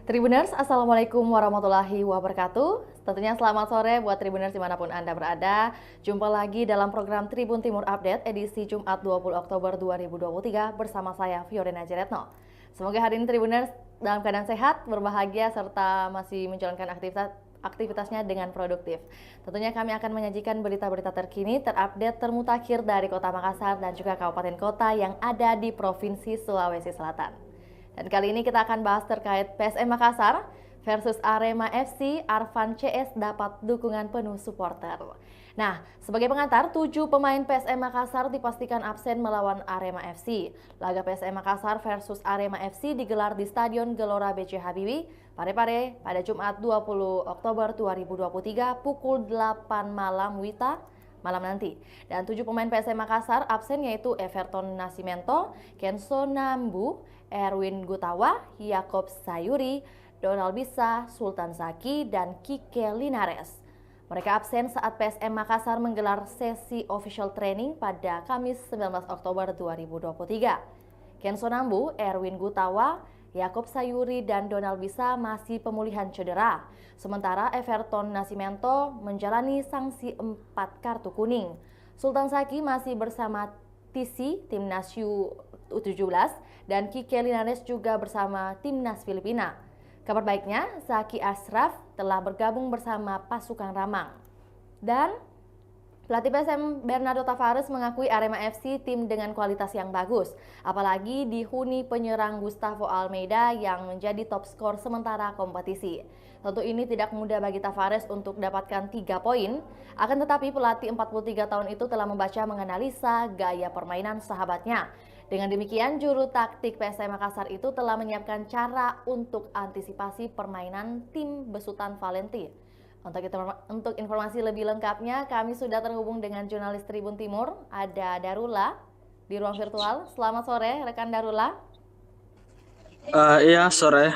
Tribuners, Assalamualaikum warahmatullahi wabarakatuh. Tentunya selamat sore buat Tribuners dimanapun Anda berada. Jumpa lagi dalam program Tribun Timur Update edisi Jumat 20 Oktober 2023 bersama saya Fiorina Ciretno. Semoga hari ini Tribuners dalam keadaan sehat, berbahagia, serta masih menjalankan aktivitasnya dengan produktif. Tentunya kami akan menyajikan berita-berita terkini, terupdate, termutakhir dari Kota Makassar dan juga kabupaten kota yang ada di Provinsi Sulawesi Selatan. Dan kali ini kita akan bahas terkait PSM Makassar versus Arema FC. Arfan CS dapat dukungan penuh supporter. Nah, sebagai pengantar, 7 pemain PSM Makassar dipastikan absen melawan Arema FC. Laga PSM Makassar versus Arema FC digelar di Stadion Gelora B.J. Habibie, Parepare pada Jumat 20 Oktober 2023 pukul 8 malam nanti. Dan 7 pemain PSM Makassar absen yaitu Everton Nascimento, Kenzo Nambu, Erwin Gutawa, Yakob Sayuri, Donald Bisa, Sultan Zaki, dan Kike Linares. Mereka absen saat PSM Makassar menggelar sesi official training pada Kamis 19 Oktober 2023. Kenzo Nambu, Erwin Gutawa, Yakob Sayuri, dan Donald Bisa masih pemulihan cedera. Sementara Everton Nascimento menjalani sanksi 4 kartu kuning. Sultan Zaki masih bersama TC, Timnas U17, dan Kike Linares juga bersama Timnas Filipina. Kabar baiknya, Zaki Ashraf telah bergabung bersama pasukan Ramang. Dan Pelatih PSM Bernardo Tavares mengakui Arema FC tim dengan kualitas yang bagus, apalagi dihuni penyerang Gustavo Almeida yang menjadi top skor sementara kompetisi. Tentu ini tidak mudah bagi Tavares untuk dapatkan 3 poin, akan tetapi pelatih 43 tahun itu telah membaca menganalisa gaya permainan sahabatnya. Dengan demikian, juru taktik PSM Makassar itu telah menyiapkan cara untuk antisipasi permainan tim besutan Valenti. Untuk informasi lebih lengkapnya, kami sudah terhubung dengan jurnalis Tribun Timur, ada Darula di ruang virtual. Selamat sore, rekan Darula. Iya, sore.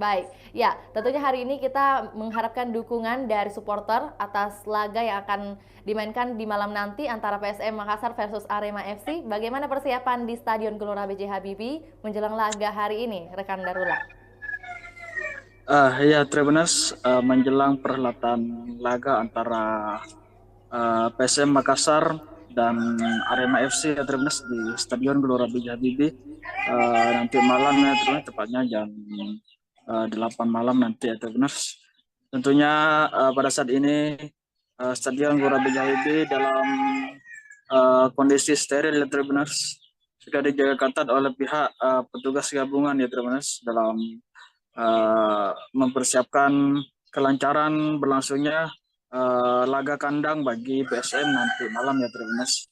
Baik, ya tentunya hari ini kita mengharapkan dukungan dari supporter atas laga yang akan dimainkan di malam nanti antara PSM Makassar versus Arema FC. Bagaimana persiapan di Stadion Gelora B.J. Habibie menjelang laga hari ini, rekan Darula? Ya, Tribuners, menjelang perhelatan laga antara PSM Makassar dan Arema FC ya Tribuners di Stadion Gelora B.J. Habibie nanti malam ya Tribuners, tepatnya jam 8 malam nanti ya Tribuners. Tentunya pada saat ini Stadion Gelora B.J. Habibie dalam kondisi steril ya Tribuners, sudah dijaga ketat oleh pihak petugas gabungan ya Tribuners dalam mempersiapkan kelancaran berlangsungnya laga kandang bagi PSM nanti malam ya Tribuners.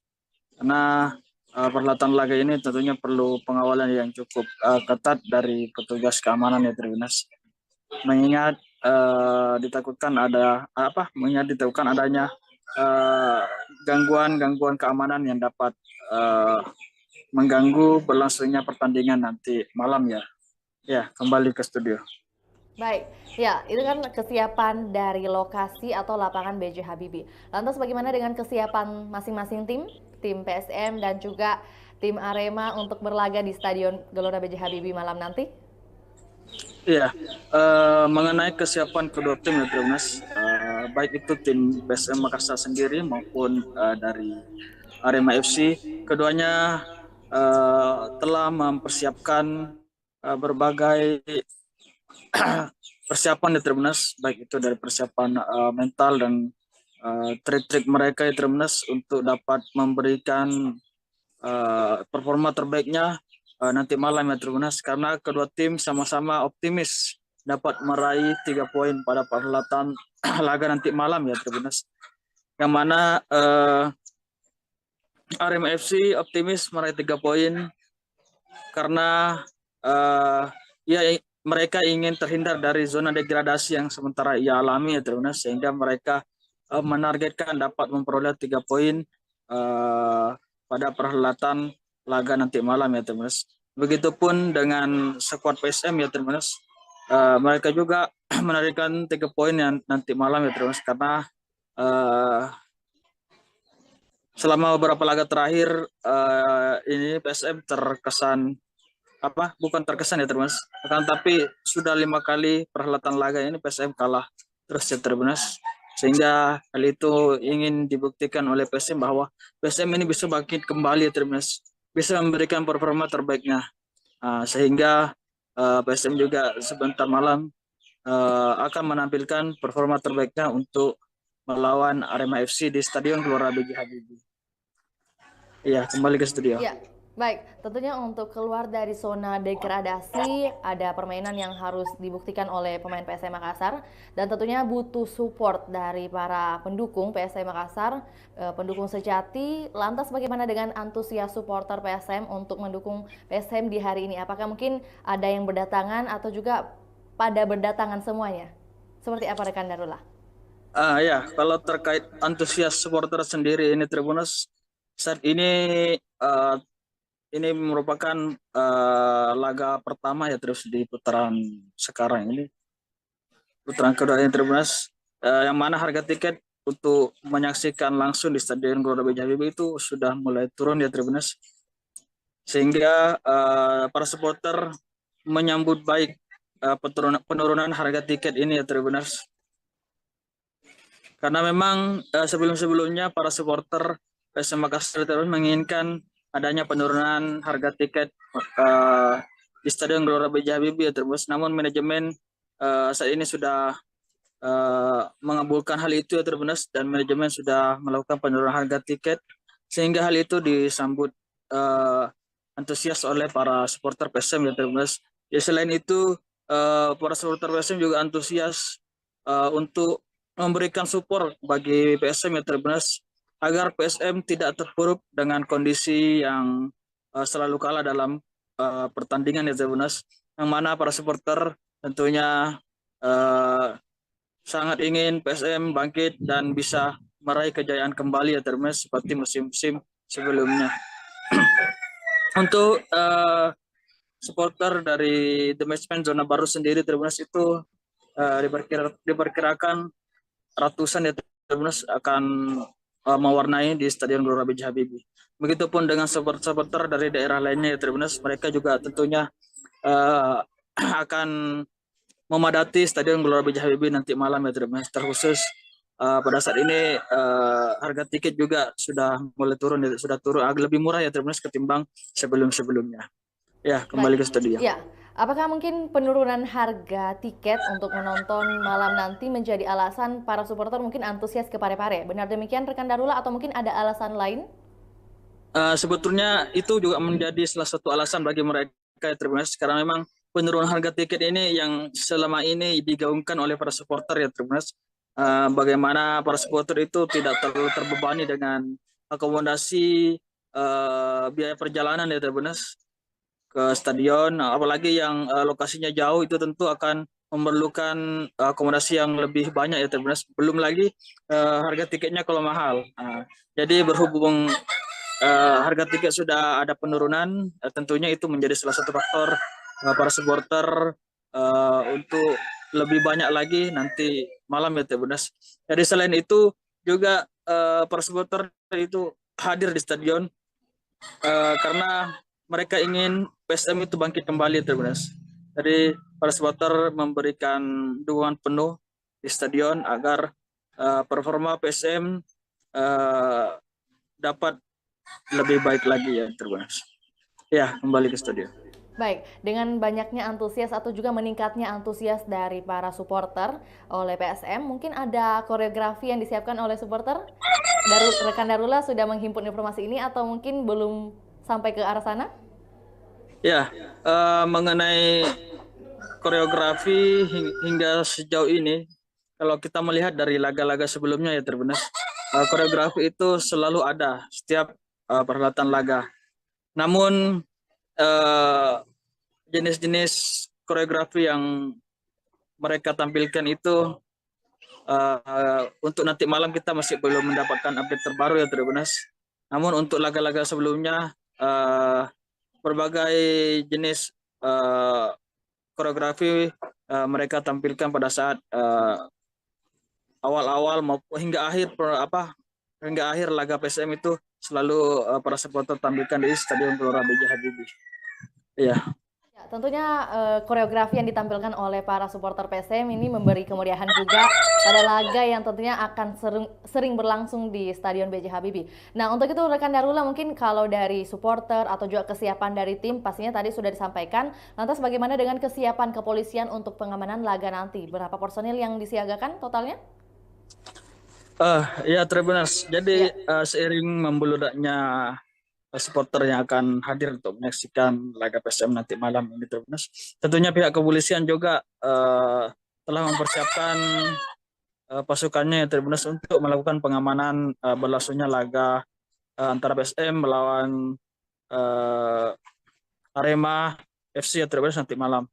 Karena perhelatan laga ini tentunya perlu pengawalan yang cukup ketat dari petugas keamanan ya Tribuners. Mengingat ditakutkan adanya gangguan keamanan yang dapat mengganggu berlangsungnya pertandingan nanti malam ya. Ya, kembali ke studio. Baik, ya itu kan kesiapan dari lokasi atau lapangan B.J. Habibie. Lantas bagaimana dengan kesiapan masing-masing tim PSM dan juga tim Arema untuk berlaga di Stadion Gelora B.J. Habibie malam nanti? Iya, mengenai kesiapan kedua tim ya Tribuners, baik itu tim PSM Makassar sendiri maupun dari Arema FC, keduanya telah mempersiapkan berbagai persiapan di Tribuners, baik itu dari persiapan mental dan trik-trik mereka di Tribuners untuk dapat memberikan performa terbaiknya nanti malam ya Tribuners, karena kedua tim sama-sama optimis dapat meraih 3 poin pada perhelatan laga nanti malam ya Tribuners, yang mana Arema FC optimis meraih 3 poin karena ya mereka ingin terhindar dari zona degradasi yang sementara ia alami ya Tribuners, sehingga mereka menargetkan dapat memperoleh 3 poin pada perhelatan laga nanti malam ya Tribuners. Begitupun dengan skuad PSM ya Tribuners, mereka juga menargetkan 3 poin yang nanti malam ya Tribuners, karena selama beberapa laga terakhir ini PSM terkesan bukan terkesan ya Tribuners, akan tapi sudah 5 kali perhelatan laga ini PSM kalah terus ya Tribuners, sehingga hal itu ingin dibuktikan oleh PSM bahwa PSM ini bisa bangkit kembali ya Tribuners, bisa memberikan performa terbaiknya, sehingga PSM juga sebentar malam akan menampilkan performa terbaiknya untuk melawan Arema FC di Stadion Gelora B.J. Habibie. Iya, kembali ke studio. Ya. Baik, tentunya untuk keluar dari zona degradasi ada permainan yang harus dibuktikan oleh pemain PSM Makassar, dan tentunya butuh support dari para pendukung PSM Makassar, pendukung sejati. Lantas bagaimana dengan antusias supporter PSM untuk mendukung PSM di hari ini? Apakah mungkin ada yang berdatangan atau juga pada berdatangan semuanya? Seperti apa rekan Darula? Ya, kalau terkait antusias supporter sendiri ini Tribuners, saat ini ini merupakan laga pertama ya terus di putaran sekarang ini, putaran kedua ini Tribuners, yang mana harga tiket untuk menyaksikan langsung di Stadion Gelora B.J. Habibie itu sudah mulai turun ya Tribuners, sehingga para supporter menyambut baik penurunan harga tiket ini ya Tribuners, karena memang sebelum-sebelumnya para supporter PSM Makassar terus menginginkan adanya penurunan harga tiket di Stadion Gelora B.J. Habibie ya Tribuners. Namun manajemen saat ini sudah mengabulkan hal itu ya Tribuners, dan manajemen sudah melakukan penurunan harga tiket sehingga hal itu disambut antusias oleh para supporter PSM ya Tribuners. Ya selain itu para supporter PSM juga antusias untuk memberikan support bagi PSM ya Tribuners, agar PSM tidak terpuruk dengan kondisi yang selalu kalah dalam pertandingan ya Tribuners, yang mana para supporter tentunya sangat ingin PSM bangkit dan bisa meraih kejayaan kembali ya Tribuners seperti musim-musim sebelumnya. Untuk supporter dari The Matchman zona baru sendiri Tribuners itu diperkirakan ratusan ya Tribuners akan mewarnai di Stadion Gelora B.J. Habibie. Begitupun dengan supporter dari daerah lainnya ya Tribuners, mereka juga tentunya akan memadati Stadion Gelora B.J. Habibie nanti malam ya Tribuners. Terkhusus pada saat ini harga tiket juga sudah mulai turun, sudah turun agak lebih murah ya Tribuners ketimbang sebelum-sebelumnya. Ya, kembali ke studio. Ya, apakah mungkin penurunan harga tiket untuk menonton malam nanti menjadi alasan para supporter mungkin antusias ke Parepare? Benar demikian rekan Darula atau mungkin ada alasan lain? Sebetulnya itu juga menjadi salah satu alasan bagi mereka ya Tribuners, karena memang penurunan harga tiket ini yang selama ini digaungkan oleh para supporter ya Tribuners. Bagaimana para supporter itu tidak terlalu terbebani dengan akomodasi biaya perjalanan ya Tribuners ke stadion, apalagi yang lokasinya jauh itu tentu akan memerlukan akomodasi yang lebih banyak ya Tribuners. Belum lagi harga tiketnya kalau mahal. Jadi berhubung harga tiket sudah ada penurunan, tentunya itu menjadi salah satu faktor para supporter untuk lebih banyak lagi nanti malam ya Tribuners. Jadi selain itu juga para supporter itu hadir di stadion karena mereka ingin PSM itu bangkit kembali Tribuners. Jadi para supporter memberikan dukungan penuh di stadion agar performa PSM dapat lebih baik lagi ya Tribuners. Ya, kembali ke studio. Baik, dengan banyaknya antusias atau juga meningkatnya antusias dari para supporter oleh PSM, mungkin ada koreografi yang disiapkan oleh supporter? Rekan Darula sudah menghimpun informasi ini atau mungkin belum sampai ke arah sana? Ya, mengenai koreografi hingga sejauh ini, kalau kita melihat dari laga-laga sebelumnya ya Tribuners, koreografi itu selalu ada setiap perhelatan laga. Namun jenis-jenis koreografi yang mereka tampilkan itu untuk nanti malam kita masih belum mendapatkan update terbaru ya Tribuners. Namun untuk laga-laga sebelumnya berbagai jenis koreografi mereka tampilkan pada saat awal-awal maupun hingga akhir laga PSM itu selalu para supporter tampilkan di Stadion Gelora B.J. Habibie. Iya. Ya, tentunya koreografi yang ditampilkan oleh para supporter PSM ini memberi kemeriahan juga pada laga yang tentunya akan sering berlangsung di Stadion B.J. Habibie. Nah, untuk itu rekan Darula mungkin kalau dari supporter atau juga kesiapan dari tim pastinya tadi sudah disampaikan. Lantas bagaimana dengan kesiapan kepolisian untuk pengamanan laga nanti? Berapa personil yang disiagakan totalnya? Ya Tribuners, jadi seiring membeludaknya supporter yang akan hadir untuk menyaksikan laga PSM nanti malam ini Tribuners, tentunya pihak kepolisian juga telah mempersiapkan pasukannya Tribuners untuk melakukan pengamanan berlangsungnya laga antara PSM melawan Arema FC Tribuners nanti malam.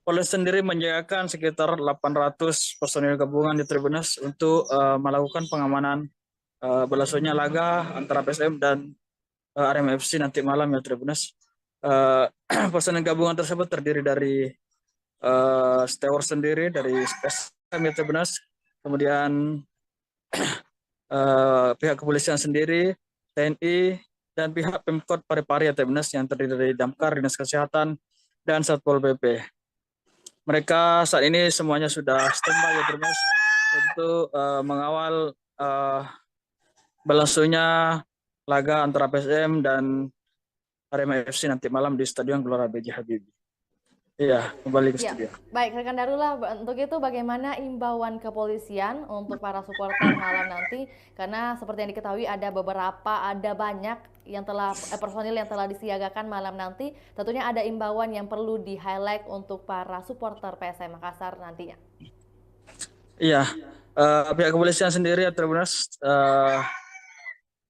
Polres sendiri menjagakan sekitar 800 personil gabungan di Tribuners untuk melakukan pengamanan berlangsungnya laga antara PSM dan Arema FC nanti malam ya Tribuners. Personil gabungan tersebut terdiri dari steward sendiri dari PSM ya Tribuners, kemudian pihak kepolisian sendiri, TNI, dan pihak Pemkot Parepare ya Tribuners yang terdiri dari Damkar, Dinas Kesehatan, dan Satpol PP. Mereka saat ini semuanya sudah standby ya Tribuners untuk mengawal berlangsungnya laga antara PSM dan Arema FC nanti malam di Stadion Gelora B.J. Habibie. Iya, kembali ke Ya, studio. baik rekan Darullah, untuk itu bagaimana imbauan kepolisian untuk para supporter malam nanti? Karena seperti yang diketahui ada banyak yang telah personil yang telah disiagakan malam nanti. Tentunya ada imbauan yang perlu di-highlight untuk para supporter PSM Makassar nantinya. Iya, pihak kepolisian sendiri ya Tribuners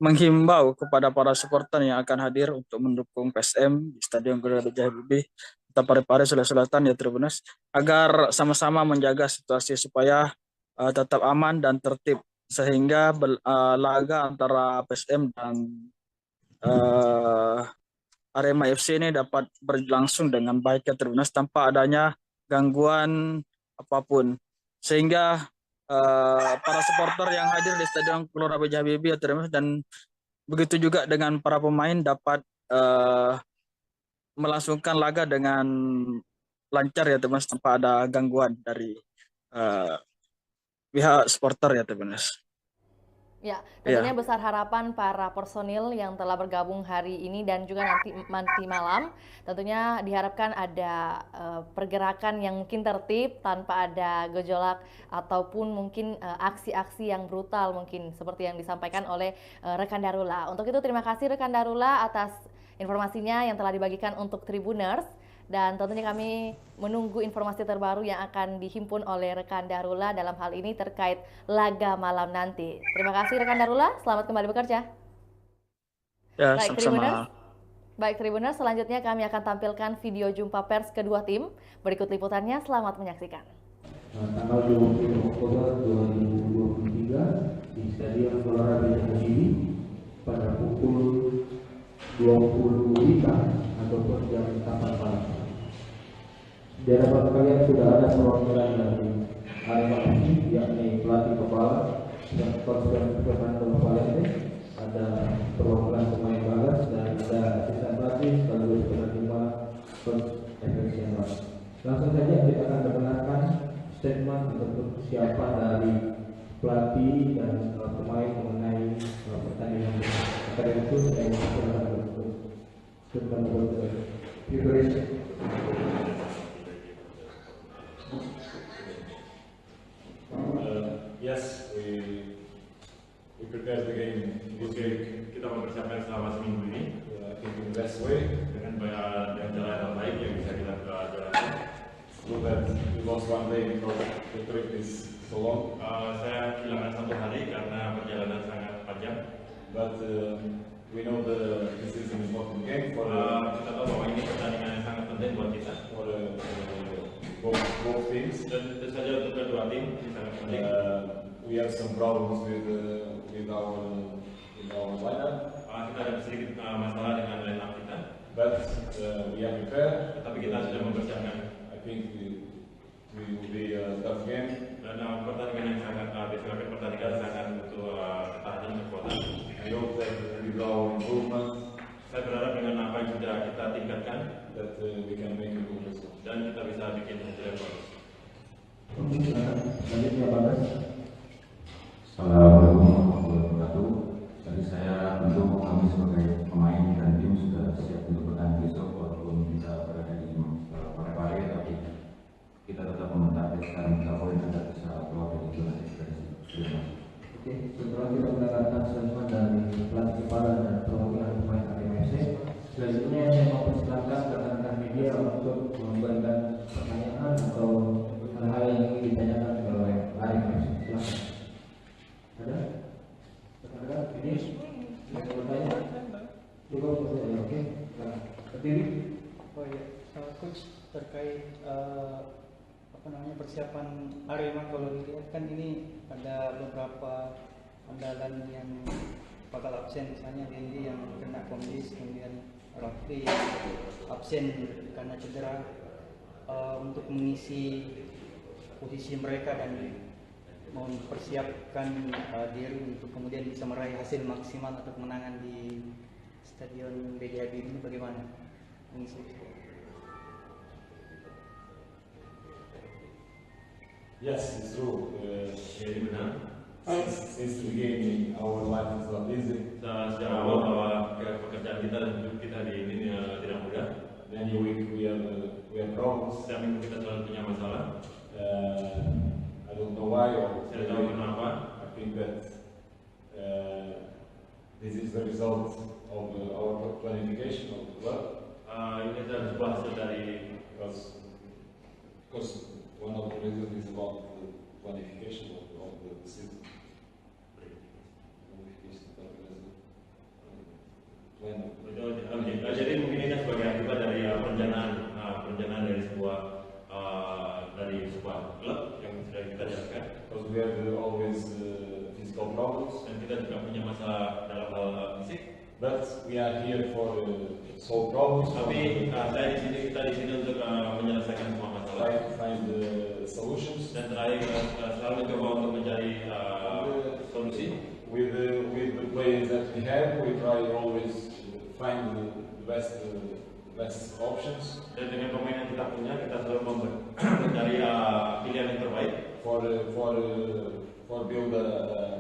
menghimbau kepada para supporter yang akan hadir untuk mendukung PSM di Stadion Gelora B.J. Habibie Kota Parepare, Sulawesi Selatan ya Tribuners, agar sama-sama menjaga situasi supaya tetap aman dan tertib sehingga laga antara PSM dan Arema FC ini dapat berlangsung dengan baik ya Tribuners tanpa adanya gangguan apapun, sehingga para supporter yang hadir di Stadion Gelora B.J. Habibie dan begitu juga dengan para pemain dapat melangsungkan laga dengan lancar ya teman, tanpa ada gangguan dari pihak supporter ya teman. Ya, tentunya besar harapan para personil yang telah bergabung hari ini dan juga nanti malam. Tentunya diharapkan ada pergerakan yang mungkin tertib tanpa ada gejolak ataupun mungkin aksi-aksi yang brutal mungkin seperti yang disampaikan oleh rekan Darullah. Untuk itu terima kasih rekan Darullah atas informasinya yang telah dibagikan untuk Tribuners. Dan tentunya kami menunggu informasi terbaru yang akan dihimpun oleh rekan Darullah dalam hal ini terkait laga malam nanti. Terima kasih rekan Darullah, selamat kembali bekerja. Ya, sama-sama. Baik Tribuners, selanjutnya kami akan tampilkan video jumpa pers kedua tim. Berikut liputannya, selamat menyaksikan. Tanggal 20 Oktober 2023 di Stadion Gelora B.J. Habibie pada pukul 20 WIB ataupun jam 8 malam. Di hadapan kalian sudah ada perwakilan dari Arema FC, yakni pelatih kepala dan konsultan Valente, ada perwakilan pemain bagas dan ada asisten pelatih sekaligus penerima coach Efeksian. Langsung saja kita akan mendengarkan statement untuk persiapan dari pelatih dan pemain mengenai pertandingan. Karena itu saya silakan untuk statement untuk preparation. Yes, we prepared the game this week. Kita mempersiapkan selama seminggu ini. I think in the best way dengan cara yang baik yang bisa kita jalankan. So that we lost one day because the trip is so long. Saya kehilangan satu hari karena perjalanan sangat panjang. But we know this is an important game for kita tahu bahwa ini pertandingan yang sangat penting buat kita. For both teams. Dan tentu saja untuk kedua tim ini sangat penting. We have some problems with our lineup. Kita ada sedikit masalah dengan lineup kita. But we are prepared. Tapi kita sudah mempersiapkan. I think we will be a tough game. Dan pertandingan yang sangat pertandingan sangat butuh ketahanan kekuatan. I hope that with our improvement. Saya berharap dengan apa yang sudah kita tingkatkan, that we can make a good result. Dan kita bisa bikin hasil yang bagus. Assalamualaikum warahmatullahi wabarakatuh. Tadi saya tentu kami sebagai pemain dan tim sudah siap untuk bertanding besok walaupun kita berada di Parepare, tapi kita tetap mentargetkan 3 poin agar bisa keluar dari zona degradasi. Oke, setelah kita mendengarkan statement dari pelatih kepala dan perwakilan pemain Arema FC, selanjutnya saya mau persilakan rekan-rekan media untuk memberikan pertanyaan atau hal-hal yang ingin ditanyakan oleh Arema FC. Silakan. Ada? Rekan-rekan, ini yang bertanya? Cukup, oke. Berdiri. Oh iya, coach terkait persiapan Arema, kalau dilihat kan ini ada beberapa andalan yang bakal absen, misalnya Dendi yang kena kondisi, kemudian Rafli absen karena cedera. Untuk mengisi posisi mereka dan mempersiapkan diri untuk kemudian bisa meraih hasil maksimal atau kemenangan di Stadion B.J. Habibie ini, bagaimana mengisi? Yes, it's true. Since the beginning, our life is not easy. Sejak awal bahwa pekerjaan kita dan hidup kita di ini tidak mudah. Many weeks we have problems. is the result of our planification of the club. Ini adalah sebuah hasil dari Because one of the reasons is about the planification of the system. Jadi mungkin ini sebagai akibat dari perencanaan dari sebuah klub yang sudah kita jalankan. Because we have always physical problems, dan kita juga punya masalah dalam hal fisik. But we are here for solve problems. Tapi kita di sini untuk menyelesaikan semua masalah. Try to find solutions. Dan terakhir selalu mencoba untuk mencari solusi. With the players that we have, we try always find the best options. Dan dengan pemain yang kita punya, kita selalu mencari pilihan yang terbaik for build a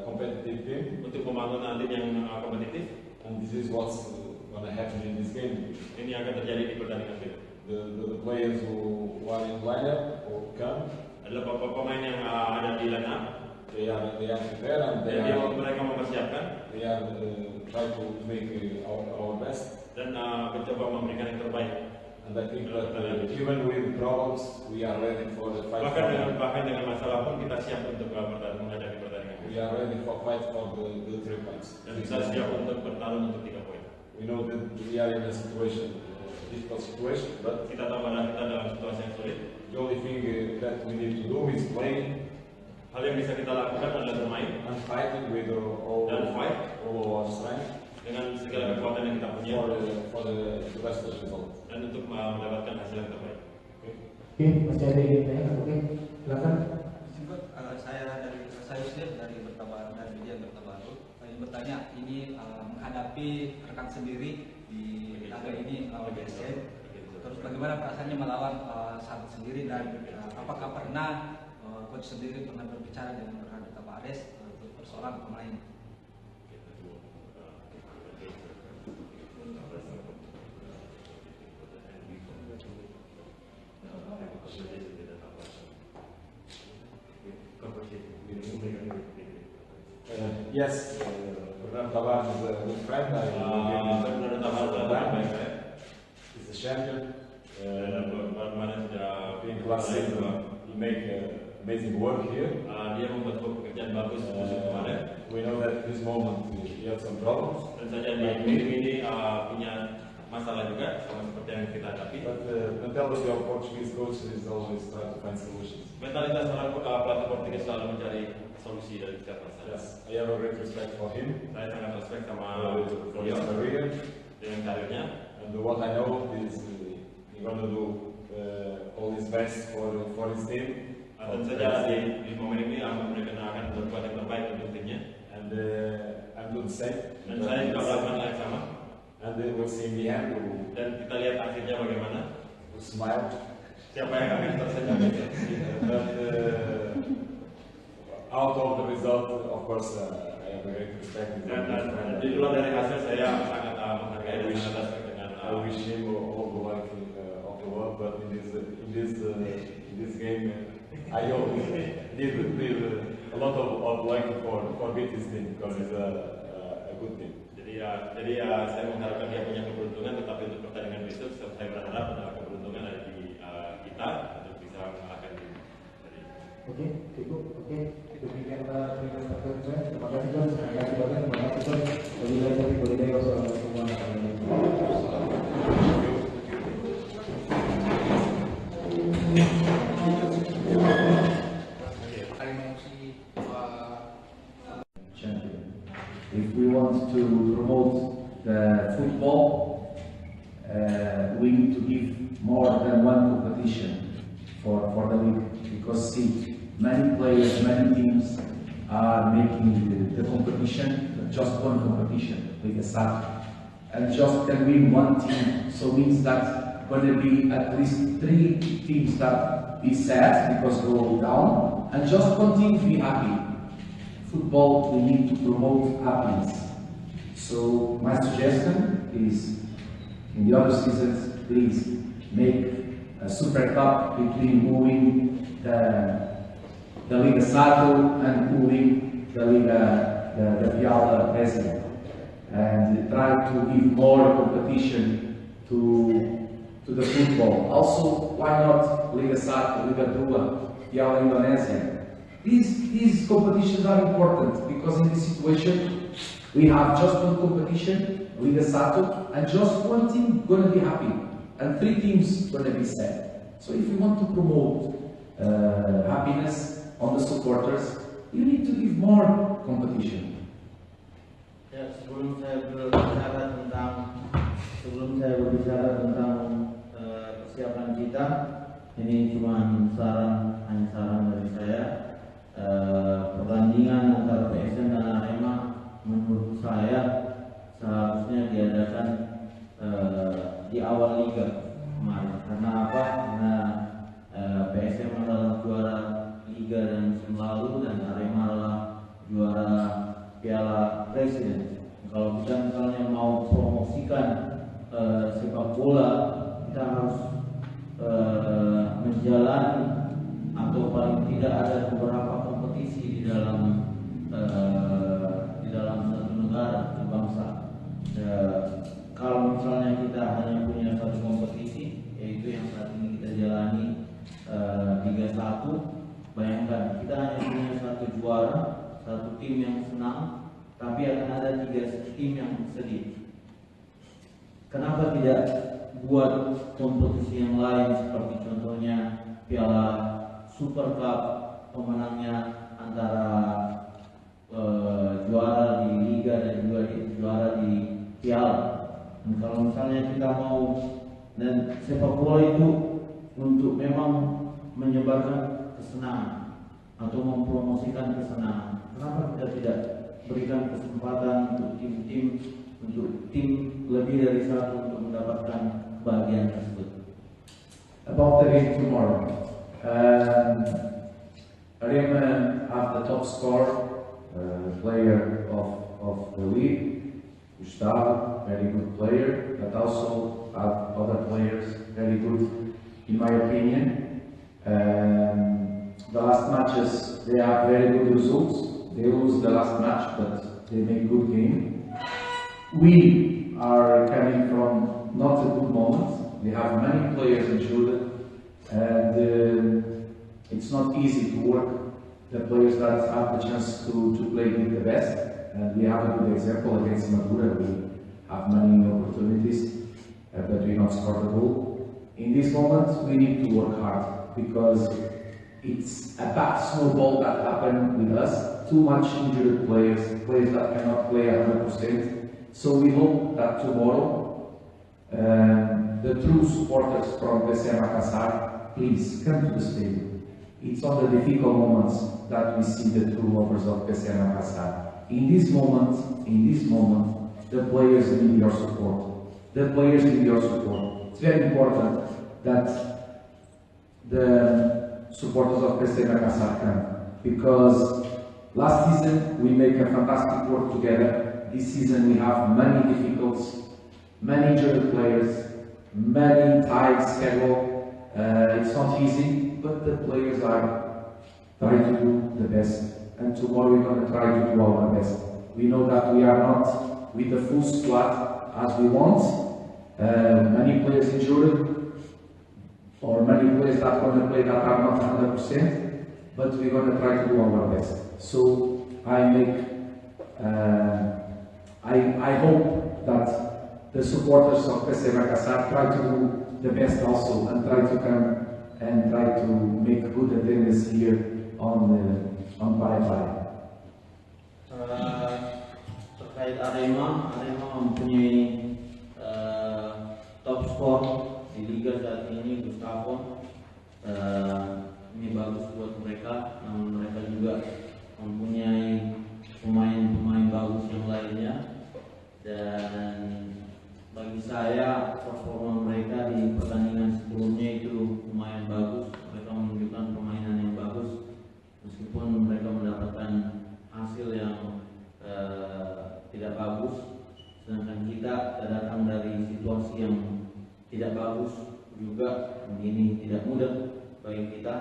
competitive team. Untuk membangun tim yang kompetitif. And this is what's gonna happen in this game. Ini akan terjadi di pertandingan ini. The players who are in lineup or come adalah pemain yang ada di lineup. They are prepared and mereka mempersiapkan. They are try to make our best. Dan mencoba memberikan yang terbaik. And I think that even with problems, we are ready for the fight. Bahkan dengan masalah pun kita siap untuk menghadapi pertandingan. We are ready for fight for the 3 points. Dan kita siap untuk bertarung untuk 3 poin. We know that we are in a difficult situation, but kita tahu bahwa kita dalam situasi yang sulit. The only thing that we need to do is play. Hal yang bisa kita lakukan adalah bermain and fighting with all our strength dengan segala kekuatan yang kita punya for the best result. Dan untuk mendapatkan hasil yang terbaik. Oke, masih ada yang tanya? Oke, silakan. Saya Yusdil dari media Bertabaru. Ingin bertanya, ini menghadapi rekan sendiri di laga ini lawan BSM. Terus bagaimana perasaannya melawan sahabat sendiri dan apakah pernah coach sendiri pernah berbicara dengan Radita Bares untuk persoalan pemain? Yes, Radita Bares is a good friend. He's a champion. In class he make amazing work here. Dia membuat pekerjaan bagus musim kemarin. We know that this moment he had some problems. Dan saja di musim ini punya masalah juga sama seperti yang kita hadapi. But mentality of Portuguese coach is always try to find solutions. Mentalitas seorang pelatih Portugis selalu mencari solusi dari setiap masalah. Yes, I have a great respect for him. Saya sangat respect sama for his career dengan karirnya. And what I know is he gonna do all his best for his team. Dan saja di momen ini mereka akan berbuat yang terbaik untuk timnya. And I'm doing the same. Dan saya juga melakukan hal yang sama. And we'll see in the end. Dan kita lihat akhirnya bagaimana. We'll smile. Siapa yang akan tersenyum? But out of the result, of course, I have a great respect. Dan di luar dari hasil saya sangat menghargai dan sangat respect dengan. I wish him all the luck of the world, but in this game, I hope need a lot of luck for beat this team because it's a good team. Jadi saya mengharapkan dia punya keberuntungan, tetapi untuk pertandingan besok saya berharap keberuntungan ada di kita untuk bisa mengalahkan tim. Oke, cukup. Oke, demikian terima kasih. Terima kasih Coach. Terima kasih banyak. Terima kasih Coach. Wassalamualaikum warahmatullahi wabarakatuh. If we want to promote the football, we need to give more than one competition for the league. Because see, many players, many teams are making the competition, just one competition, with a start. And just can win one team, so means that going to be at least 3 teams that be sad because go down, and just one team to be happy. Football, we need to promote happiness. So my suggestion is, in the other seasons, please make a super cup between moving the Liga Sato and moving the Liga the Piala President. and try to give more competition to the football. Also, why not Liga 1, Liga 2, Piala Indonesia? These competitions are important because in this situation we have just one competition, Liga 1, and just one team going to be happy, and 3 teams going to be sad. So if you want to promote happiness on the supporters, you need to give more competition. Ya, sebelum saya berbicara tentang persiapan kita, ini cuma hanya saran dari saya. Pertandingan antara PSM dan Arema menurut saya seharusnya diadakan di awal liga kemarin. Karena apa? Karena PSM adalah juara liga dan musim lalu, dan Arema adalah juara Piala Presiden. Kalau kita misalnya mau promosikan sepak bola, kita harus menjalani atau paling tidak ada beberapa kompetisi di dalam satu negara atau bangsa. Kalau misalnya kita hanya punya satu kompetisi, yaitu yang saat ini kita jalani Liga 1, bayangkan kita hanya punya satu juara, satu tim yang senang, tapi akan ada 3 tim yang sedih. Kenapa tidak buat kompetisi yang lain seperti contohnya Piala Super Cup, pemenangnya antara juara di Liga dan juga juara di Piala. Dan kalau misalnya kita mau, dan sepak bola itu untuk memang menyebarkan kesenangan atau mempromosikan kesenangan, kenapa kita tidak berikan kesempatan untuk tim lebih dari satu untuk mendapatkan bagian tersebut? About the game tomorrow, Arema have the top scorer player of the league, Gustavo, very good player, but also have other players very good, in my opinion. The last matches they have very good results. They lose the last match, but they make good game. We are coming from not a good moment. We have many players injured, and it's not easy to work the players that have the chance to play with the best. And we have a good example against Madura. We have many opportunities, but we not score the goal. In this moment, we need to work hard because it's a bad snowball that happened with us. Too much injured players that cannot play 100%. So we hope that tomorrow the true supporters from PSM Makassar, please come to the stadium. It's on the difficult moments that we see the true lovers of PSM Makassar. In this moment, the players need your support. The players need your support. It's very important that the supporters of PSM Makassar come, because last season we make a fantastic work together. This season we have many difficulties, many injured players, many tight schedule. It's not easy, but the players are trying to do the best. And tomorrow we're going to try to do our best. We know that we are not with the full squad as we want. Many players injured, or many players that are going to play that are not 100%, but we're going to try to do our best. So I hope that the supporters of PSM Makassar try to do the best also, and try to come and try to make good attendance here on Parepare. Terkait Arema mempunyai top skor di liga saat ini, Gustavo. Ini bagus buat mereka, namun mereka juga mempunyai pemain-pemain bagus yang lainnya. Dan bagi saya performa mereka di pertandingan sebelumnya itu lumayan bagus. Mereka menunjukkan permainan yang bagus, meskipun mereka mendapatkan hasil yang tidak bagus. Sedangkan kita datang dari situasi yang tidak bagus juga. Ini tidak mudah bagi kita.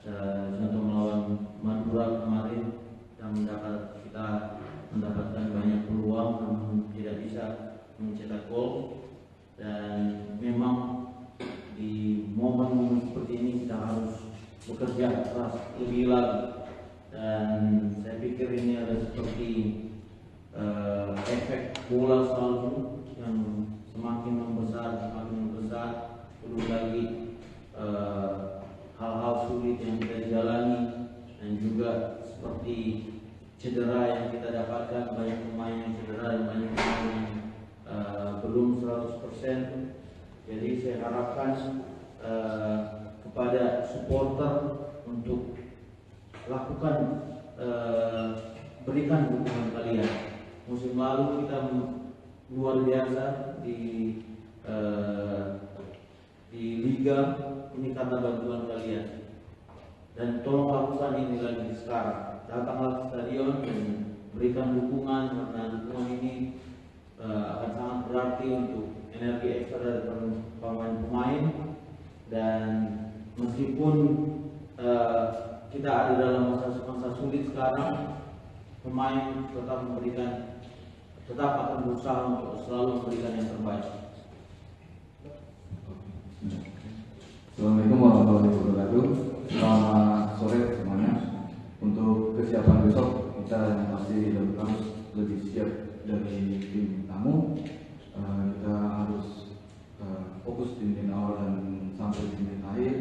Contoh melawan Madura kemarin, kita mendapatkan banyak peluang namun tidak mencetak gol, dan memang di momen-momen seperti ini kita harus bekerja keras lebih lagi. Dan saya pikir ini ada seperti efek bola salju yang semakin membesar, belum lagi hal-hal sulit yang kita jalani, dan juga seperti cedera yang kita dapatkan, banyak pemain yang cedera dan banyak pemain yang belum 100%. Jadi saya harapkan kepada supporter untuk lakukan berikan dukungan kalian. Musim lalu kita luar biasa di liga ini karena bantuan kalian, dan tolong lakukan ini lagi sekarang. Datanglah ke stadion dan berikan dukungan, karena dukungan ini akan sangat berarti untuk energi ekstra dari pemain-pemain. Dan meskipun kita ada dalam masa sulit sekarang, pemain tetap akan berusaha untuk selalu memberikan yang terbaik. Assalamualaikum warahmatullahi wabarakatuh. Selamat sore semuanya. Untuk kesiapan besok, kita yang pasti harus lebih siap dari tim tamu. Kita harus fokus di menit awal dan sampai di menit akhir.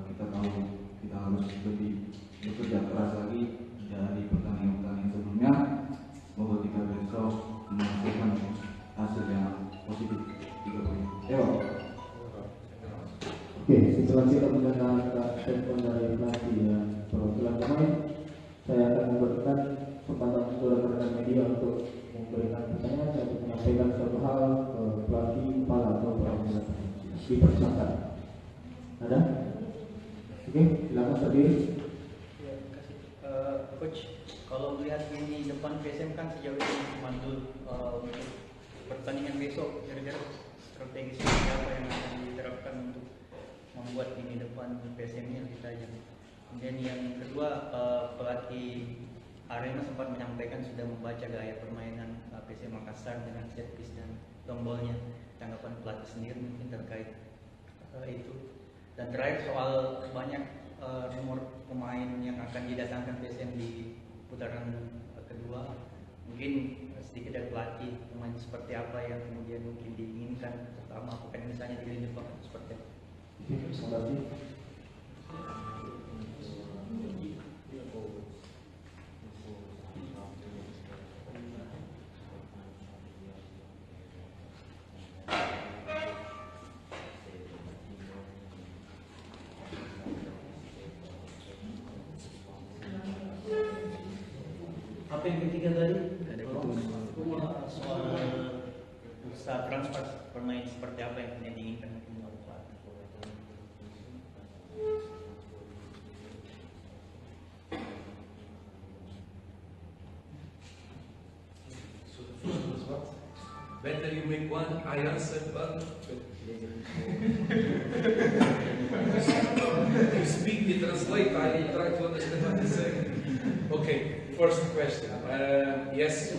Kita tahu kita harus lebih bekerja keras lagi dari pertandingan-pertandingan sebelumnya. Semoga kita besok menghasilkan hasil yang positif 3 poin. Oke, setelah kita mendengar telepon dari pelatih dan perwakilan pemain, saya akan memberikan kesempatan kepada rekan media untuk memberikan pertanyaan dan menyampaikan suatu hal ke pelatih, kepala atau perwakilan. Dipersilakan. Ada? Oke, silakan berdiri. Coach, kalau melihat ini depan PSM kan sejauh ini mantul untuk pertandingan besok, kira-kira strategi seperti apa yang akan diterapkan untuk membuat ini depan PSM ini lebih tajam. Kemudian yang kedua, pelatih Arema sempat menyampaikan sudah membaca gaya permainan PSM Makassar dengan set piece dan long ball-nya. Tanggapan pelatih sendiri mungkin terkait itu. Dan terakhir soal banyak nomor pemain yang akan didatangkan PSM di putaran kedua, mungkin sedikit dari pelatih pemain seperti apa yang kemudian mungkin diinginkan, terutama apakah misalnya di lini depan seperti apa? Terima kasih. Apa yang ketiga tadi? Soal usaha transfer pemain seperti apa yang kemudian diinginkan mungkin oleh pelatih. Better you make one, I answer, but you speak, you translate, I try to understand what you say. Okay, first question. Yes,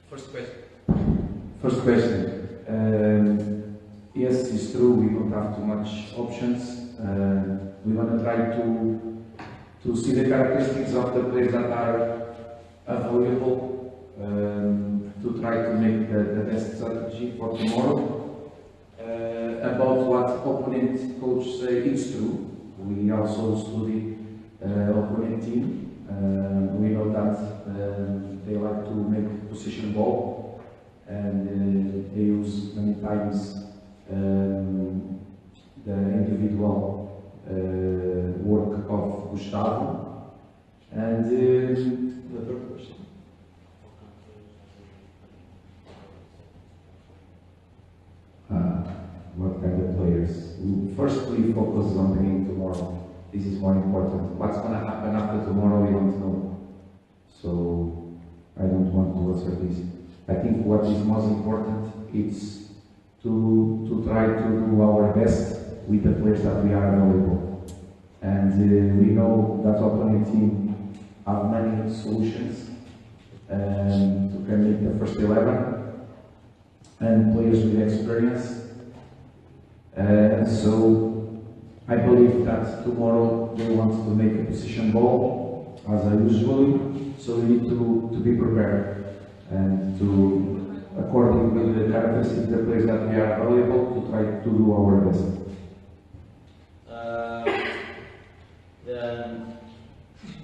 first question. First question. Yes, it's true, we don't have too much options. We want to try to see the characteristics of the players that are available, to try to make the best strategy for tomorrow. About what opponent coach say, it's true. We also study opponent team. We know that they like to make position ball, and they use many times the individual work of Gustavo. And the third question. What kind of players? First, we focus on the game tomorrow. This is more important. What's going to happen after tomorrow, we don't know. So, I don't want to answer this. I think what is most important is to try to do our best with the players that we are available. And we know that opponent team have many solutions to can make the first 11. and players with experience. So I believe that tomorrow they want to make a position ball as I usually. So we need to be prepared and to, according to the characteristics of the players that we are available, to try to do our best. Dan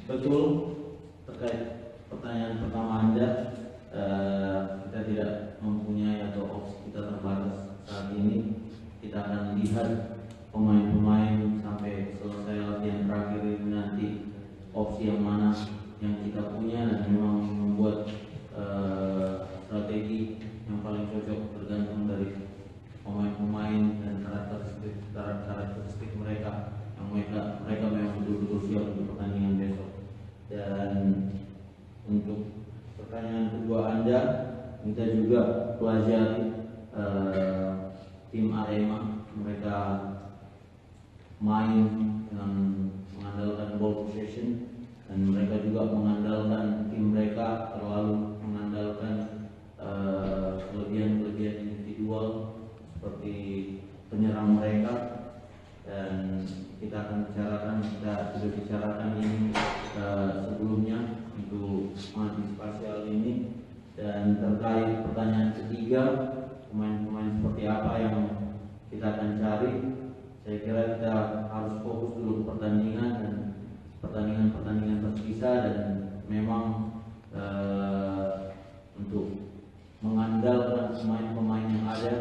betul terkait pertanyaan pertama Anda, kita tidak mempunyai atau opsi kita terbatas saat ini. Kita akan lihat pemain-pemain sampai selesai latihan terakhir ini nanti opsi yang mana yang kita punya, dan memang membuat strategi yang paling cocok tergantung dari pemain-pemain dan karakteristik mereka yang mereka memang betul-betul siap untuk pertandingan besok. Dan untuk pertanyaan kedua Anda, kita juga pelajari tim Arema. Mereka main dengan mengandalkan ball possession, dan mereka juga mengandalkan tim mereka terlalu mengandalkan kelebihan-kelebihan individual seperti penyerang mereka. Dan kita akan sudah bicarakan ini sebelumnya untuk mengantisipasi hal ini. Dan terkait pertanyaan ketiga, pemain-pemain seperti apa yang kita akan cari, saya kira kita harus fokus dulu ke pertandingan dan pertandingan tersisa, dan memang untuk mengandalkan pemain-pemain yang ada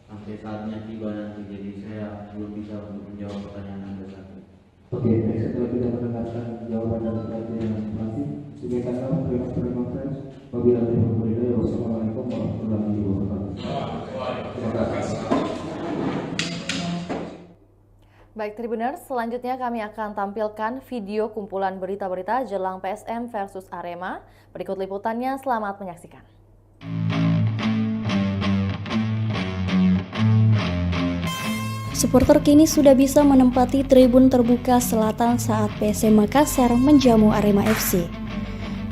sampai saatnya tiba nanti. Jadi saya belum bisa untuk menjawab pertanyaan Anda saat ini. Oke, baik, setelah kita mendengarkan jawaban dari pertanyaan masing-masing, demikian kami press conference. Wassalamualaikum warahmatullahi wabarakatuh. Terima kasih. Baik Tribuners, selanjutnya kami akan tampilkan video kumpulan berita-berita jelang PSM versus Arema. Berikut liputannya, selamat menyaksikan. Supporter kini sudah bisa menempati tribun terbuka selatan saat PSM Makassar menjamu Arema FC.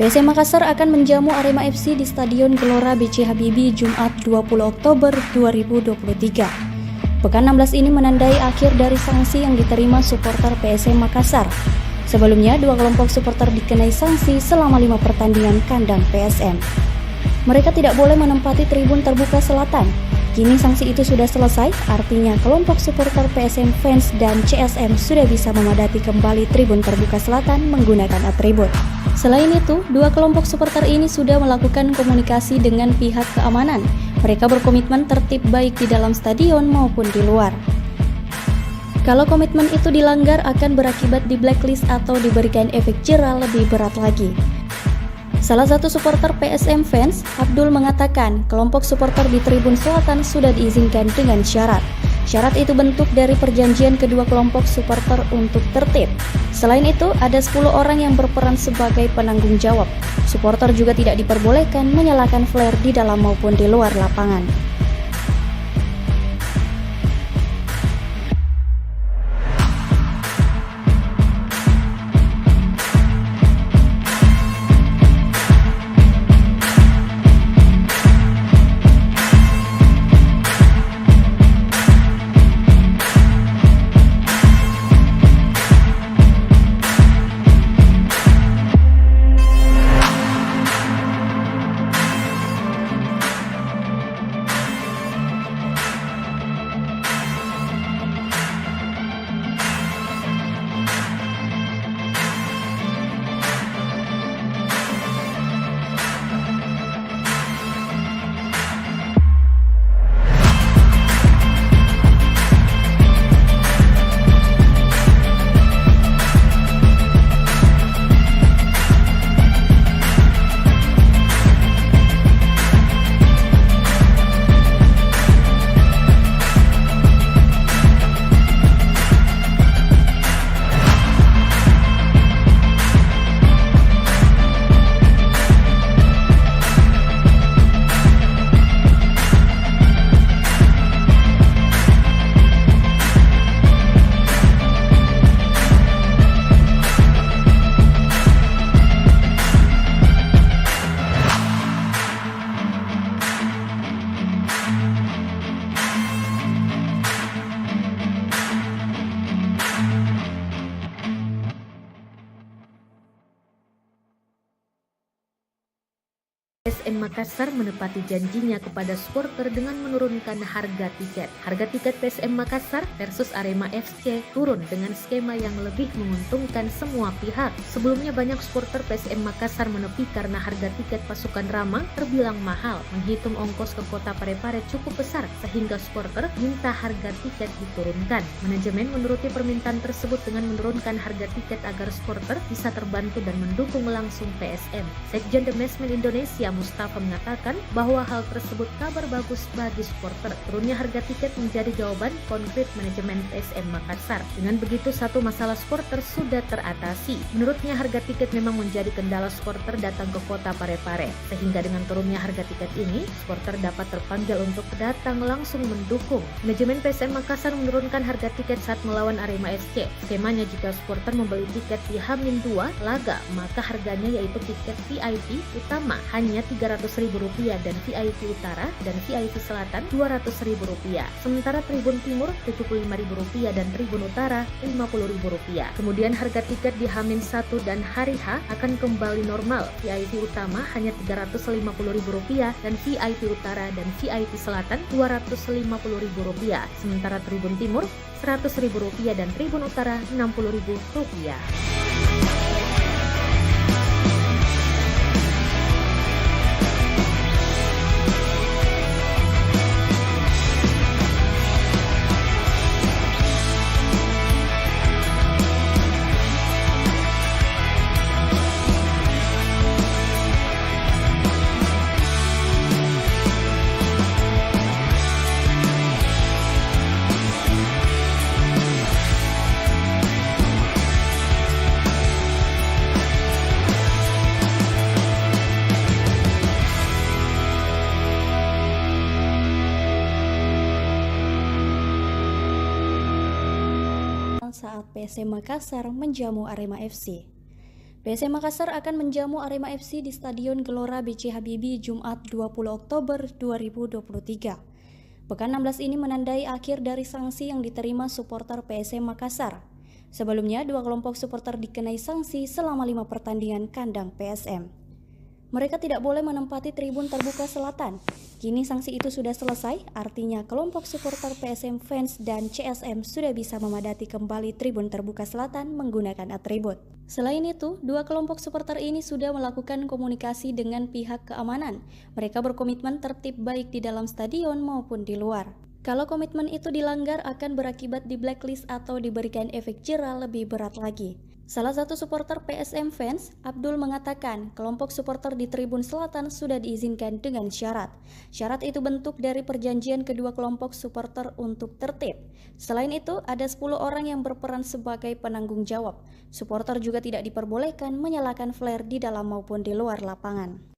PSM Makassar akan menjamu Arema FC di Stadion Gelora B.C. Habibie Jumat 20 Oktober 2023. Pekan 16 ini menandai akhir dari sanksi yang diterima supporter PSM Makassar. Sebelumnya, dua kelompok supporter dikenai sanksi selama 5 pertandingan kandang PSM. Mereka tidak boleh menempati tribun terbuka selatan. Kini sanksi itu sudah selesai, artinya kelompok supporter PSM Fans dan CSM sudah bisa memadati kembali tribun terbuka selatan menggunakan atribut. Selain itu, dua kelompok supporter ini sudah melakukan komunikasi dengan pihak keamanan. Mereka berkomitmen tertib baik di dalam stadion maupun di luar. Kalau komitmen itu dilanggar akan berakibat di blacklist atau diberikan efek jera lebih berat lagi. Salah satu supporter PSM Fans, Abdul, mengatakan kelompok supporter di tribun selatan sudah diizinkan dengan syarat. Syarat itu bentuk dari perjanjian kedua kelompok supporter untuk tertib. Selain itu, ada 10 orang yang berperan sebagai penanggung jawab. Supporter juga tidak diperbolehkan menyalakan flare di dalam maupun di luar lapangan. PSM Makassar menepati janjinya kepada supporter dengan menurunkan harga tiket. Harga tiket PSM Makassar versus Arema FC turun dengan skema yang lebih menguntungkan semua pihak. Sebelumnya banyak supporter PSM Makassar menepi karena harga tiket pasukan Rama terbilang mahal. Menghitung ongkos ke kota Parepare cukup besar sehingga supporter minta harga tiket diturunkan. Manajemen menuruti permintaan tersebut dengan menurunkan harga tiket agar supporter bisa terbantu dan mendukung langsung PSM. Sekjen The Mesmen Indonesia Mustafa mengatakan bahwa hal tersebut kabar bagus bagi supporter. Turunnya harga tiket menjadi jawaban konkret manajemen PSM Makassar. Dengan begitu satu masalah supporter sudah teratasi. Menurutnya harga tiket memang menjadi kendala supporter datang ke kota Parepare. Sehingga dengan turunnya harga tiket ini, supporter dapat terpanggil untuk datang langsung mendukung. Manajemen PSM Makassar menurunkan harga tiket saat melawan Arema FC. Skemanya jika supporter membeli tiket di H-2 laga, maka harganya yaitu tiket VIP utama hanya Rp300.000 dan VIP Utara dan VIP Selatan Rp200.000. Sementara Tribun Timur Rp75.000 dan Tribun Utara Rp50.000. Kemudian harga tiket di H-1 dan hari H akan kembali normal. VIP Utama hanya Rp350.000 dan VIP Utara dan VIP Selatan Rp250.000. Sementara Tribun Timur Rp100.000 dan Tribun Utara Rp60.000. Saat PSM Makassar menjamu Arema FC. PSM Makassar akan menjamu Arema FC di Stadion Gelora B.C. Habibie Jumat 20 Oktober 2023. Pekan 16 ini menandai akhir dari sanksi yang diterima supporter PSM Makassar. Sebelumnya, dua kelompok supporter dikenai sanksi selama 5 pertandingan kandang PSM. Mereka tidak boleh menempati tribun terbuka selatan. Kini sanksi itu sudah selesai, artinya kelompok supporter PSM Fans dan CSM sudah bisa memadati kembali tribun terbuka selatan menggunakan atribut. Selain itu, dua kelompok supporter ini sudah melakukan komunikasi dengan pihak keamanan. Mereka berkomitmen tertib baik di dalam stadion maupun di luar. Kalau komitmen itu dilanggar akan berakibat di blacklist atau diberikan efek jera lebih berat lagi. Salah satu supporter PSM Fans, Abdul mengatakan kelompok supporter di Tribun Selatan sudah diizinkan dengan syarat. Syarat itu bentuk dari perjanjian kedua kelompok supporter untuk tertib. Selain itu, ada 10 orang yang berperan sebagai penanggung jawab. Supporter juga tidak diperbolehkan menyalakan flare di dalam maupun di luar lapangan.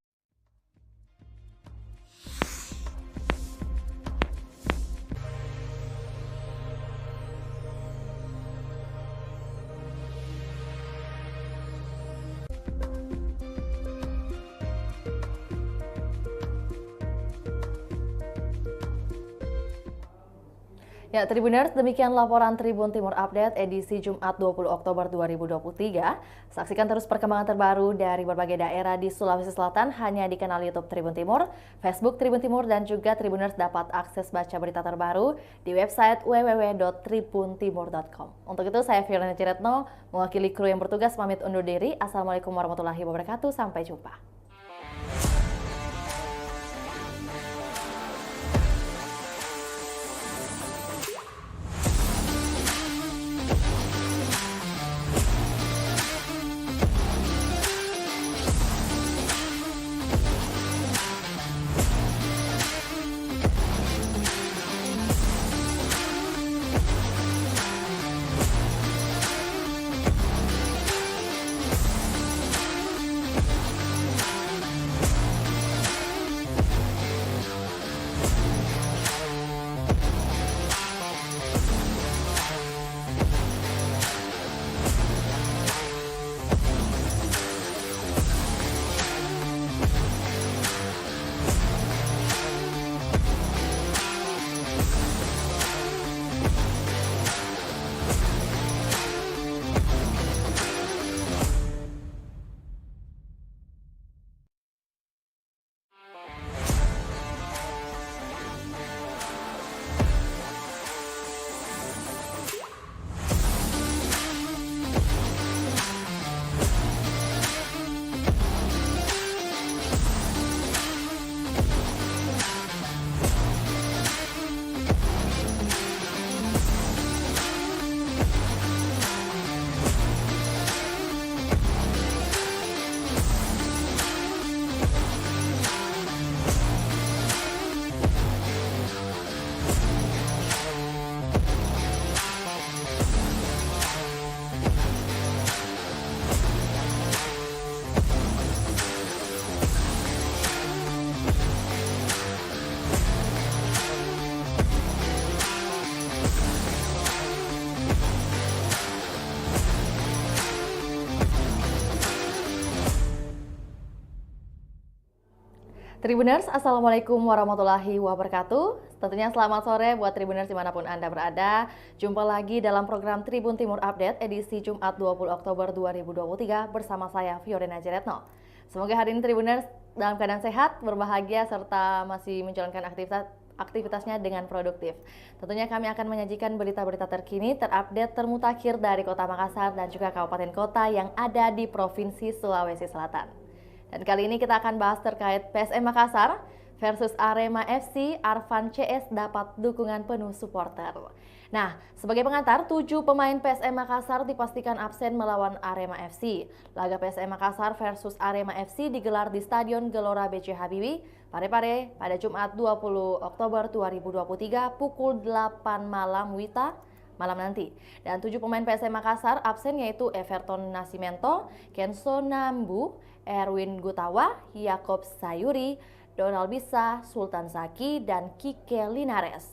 Ya, Tribuners, demikian laporan Tribun Timur Update edisi Jumat 20 Oktober 2023. Saksikan terus perkembangan terbaru dari berbagai daerah di Sulawesi Selatan hanya di kanal YouTube Tribun Timur, Facebook Tribun Timur, dan juga Tribuners dapat akses baca berita terbaru di website www.tribuntimur.com. Untuk itu, saya Fiona Ciretno, mewakili kru yang bertugas pamit undur diri. Assalamualaikum warahmatullahi wabarakatuh. Sampai jumpa. Tribuners, Assalamualaikum warahmatullahi wabarakatuh. Tentunya selamat sore buat Tribuners dimanapun Anda berada. Jumpa lagi dalam program Tribun Timur Update edisi Jumat 20 Oktober 2023 bersama saya Fiorina Jeretno. Semoga hari ini Tribuners dalam keadaan sehat, berbahagia, serta masih menjalankan aktivitasnya dengan produktif. Tentunya kami akan menyajikan berita-berita terkini, terupdate, termutakhir dari Kota Makassar dan juga kabupaten kota yang ada di Provinsi Sulawesi Selatan. Dan kali ini kita akan bahas terkait PSM Makassar versus Arema FC. Arfan CS dapat dukungan penuh supporter. Nah, sebagai pengantar, 7 pemain PSM Makassar dipastikan absen melawan Arema FC. Laga PSM Makassar versus Arema FC digelar di Stadion Gelora B.J. Habibie, Parepare pada Jumat 20 Oktober 2023 pukul 8 malam malam nanti. Dan 7 pemain PSM Makassar absen yaitu Everton Nascimento, Kenzo Nambu, Erwin Gutawa, Yakob Sayuri, Donald Bisa, Sultan Zaki, dan Kike Linares.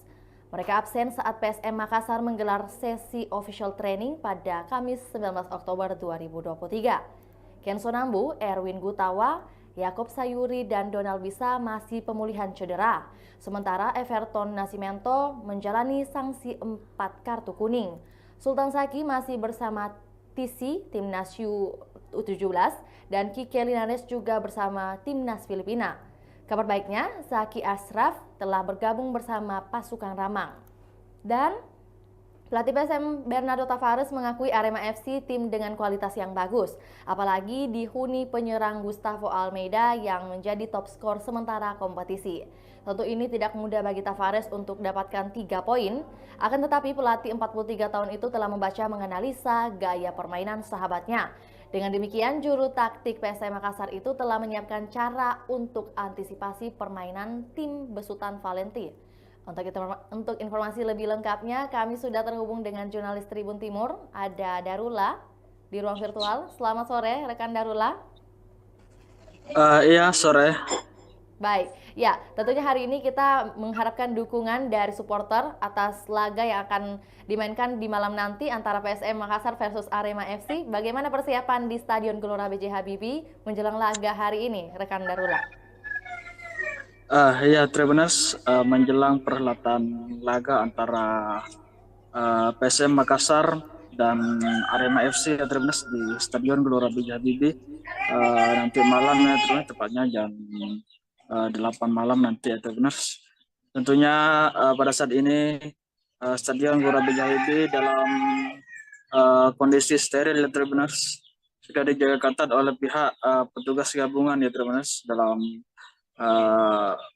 Mereka absen saat PSM Makassar menggelar sesi official training pada Kamis 19 Oktober 2023. Kenzo Nambu, Erwin Gutawa, Yakob Sayuri, dan Donald Bisa masih pemulihan cedera. Sementara Everton Nascimento menjalani sanksi 4 kartu kuning. Sultan Zaki masih bersama TC, Timnas U17, dan Kike Linares juga bersama Timnas Filipina. Kabar baiknya, Zaki Ashraf telah bergabung bersama pasukan Ramang. Dan pelatih PSM Bernardo Tavares mengakui Arema FC tim dengan kualitas yang bagus. Apalagi dihuni penyerang Gustavo Almeida yang menjadi top skor sementara kompetisi. Tentu ini tidak mudah bagi Tavares untuk dapatkan 3 poin. Akan tetapi pelatih 43 tahun itu telah membaca menganalisa gaya permainan sahabatnya. Dengan demikian, juru taktik PSM Makassar itu telah menyiapkan cara untuk antisipasi permainan tim besutan Valenti. Untuk informasi lebih lengkapnya, kami sudah terhubung dengan jurnalis Tribun Timur, ada Darula di ruang virtual. Selamat sore, rekan Darula. Iya, sore. Baik, ya tentunya hari ini kita mengharapkan dukungan dari supporter atas laga yang akan dimainkan di malam nanti antara PSM Makassar versus Arema FC. Bagaimana persiapan di Stadion Gelora B.J. Habibie menjelang laga hari ini, rekan Darula? Ya, Tribuners, menjelang perhelatan laga antara PSM Makassar dan Arema FC ya, Tribuners, di Stadion Gelora B.J. Habibie nanti malam ya, Tribuners, tepatnya jam 8 malam nanti ya, Tribuners. Tentunya pada saat ini Stadion Gelora B.J. Habibie dalam kondisi steril ya, Tribuners. Sudah dijaga ketat oleh pihak petugas gabungan ya, Tribuners, dalam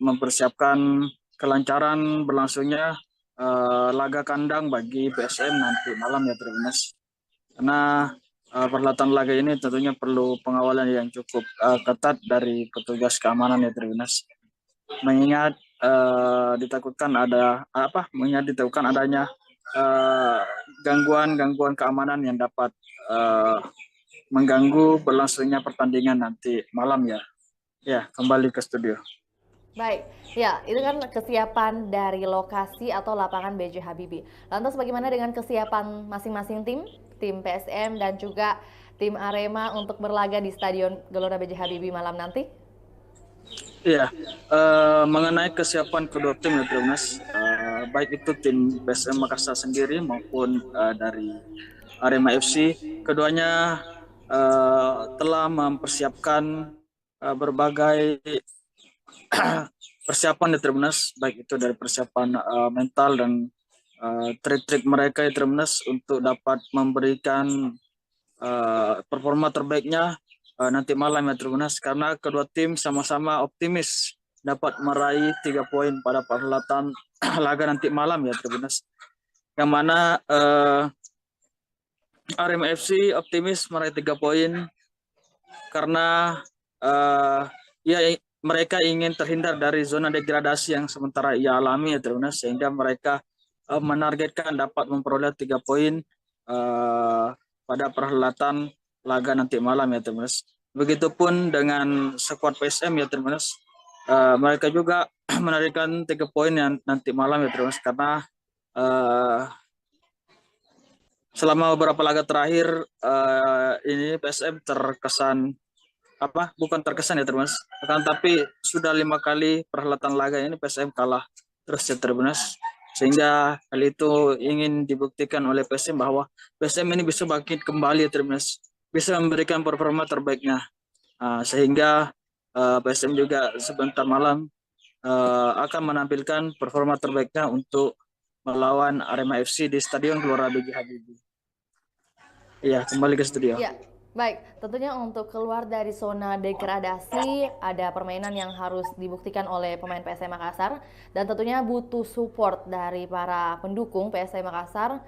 mempersiapkan kelancaran berlangsungnya laga kandang bagi PSM nanti malam ya, Tribuners. Karena perhelatan laga ini tentunya perlu pengawalan yang cukup ketat dari petugas keamanan ya, Tribuners. Mengingat ditakutkan adanya gangguan keamanan yang dapat mengganggu berlangsungnya pertandingan nanti malam ya. Ya, kembali ke studio. Baik, ya itu kan kesiapan dari lokasi atau lapangan B.J. Habibie. Lantas bagaimana dengan kesiapan masing-masing tim PSM dan juga tim Arema untuk berlaga di Stadion Gelora B.J. Habibie malam nanti? Iya, mengenai kesiapan kedua tim ya, Tribuners, baik itu tim PSM Makassar sendiri maupun dari Arema FC, keduanya telah mempersiapkan berbagai persiapan di Tribuners, baik itu dari persiapan mental dan trik-trik mereka di Tribuners untuk dapat memberikan performa terbaiknya nanti malam ya, Tribuners, karena kedua tim sama-sama optimis dapat meraih 3 poin pada perhelatan laga nanti malam ya, Tribuners. Yang mana Arema FC optimis meraih 3 poin karena ya mereka ingin terhindar dari zona degradasi yang sementara ia alami ya, Tribuners, sehingga mereka menargetkan dapat memperoleh 3 poin pada perhelatan laga nanti malam ya, Tribuners. Begitupun dengan skuad PSM ya, Tribuners, mereka juga menargetkan 3 poin yang nanti malam ya, Tribuners, karena selama beberapa laga terakhir ini PSM terkesan bukan terkesan ya Tribunas, akan tapi sudah 5 kali perhelatan laga ini PSM kalah terus ya Tribunas, sehingga hal itu ingin dibuktikan oleh PSM bahwa PSM ini bisa bangkit kembali ya Tribunas, bisa memberikan performa terbaiknya. Sehingga PSM juga sebentar malam akan menampilkan performa terbaiknya untuk melawan Arema FC di Stadion Gelora B.J. Habibie. Iya, kembali ke studio. Ya, baik. Tentunya untuk keluar dari zona degradasi, ada permainan yang harus dibuktikan oleh pemain PSM Makassar, dan tentunya butuh support dari para pendukung PSM Makassar,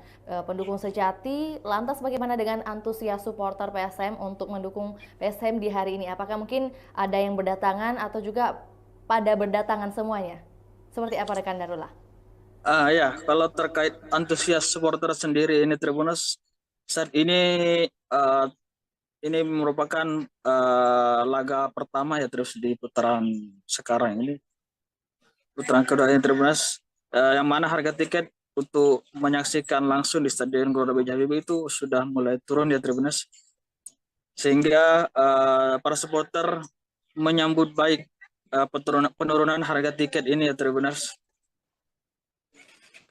pendukung sejati. Lantas bagaimana dengan antusias supporter PSM untuk mendukung PSM di hari ini? Apakah mungkin ada yang berdatangan atau juga pada berdatangan semuanya? Seperti apa rekan Darullah? Ya, kalau terkait antusias supporter sendiri ini Tribunus, saat ini merupakan laga pertama ya terus di putaran sekarang ini, putaran kedua ini Tribunus, yang mana harga tiket untuk menyaksikan langsung di Stadion Gelora B.J. Habibie itu sudah mulai turun ya Tribunus, sehingga para supporter menyambut baik penurunan harga tiket ini ya Tribunus.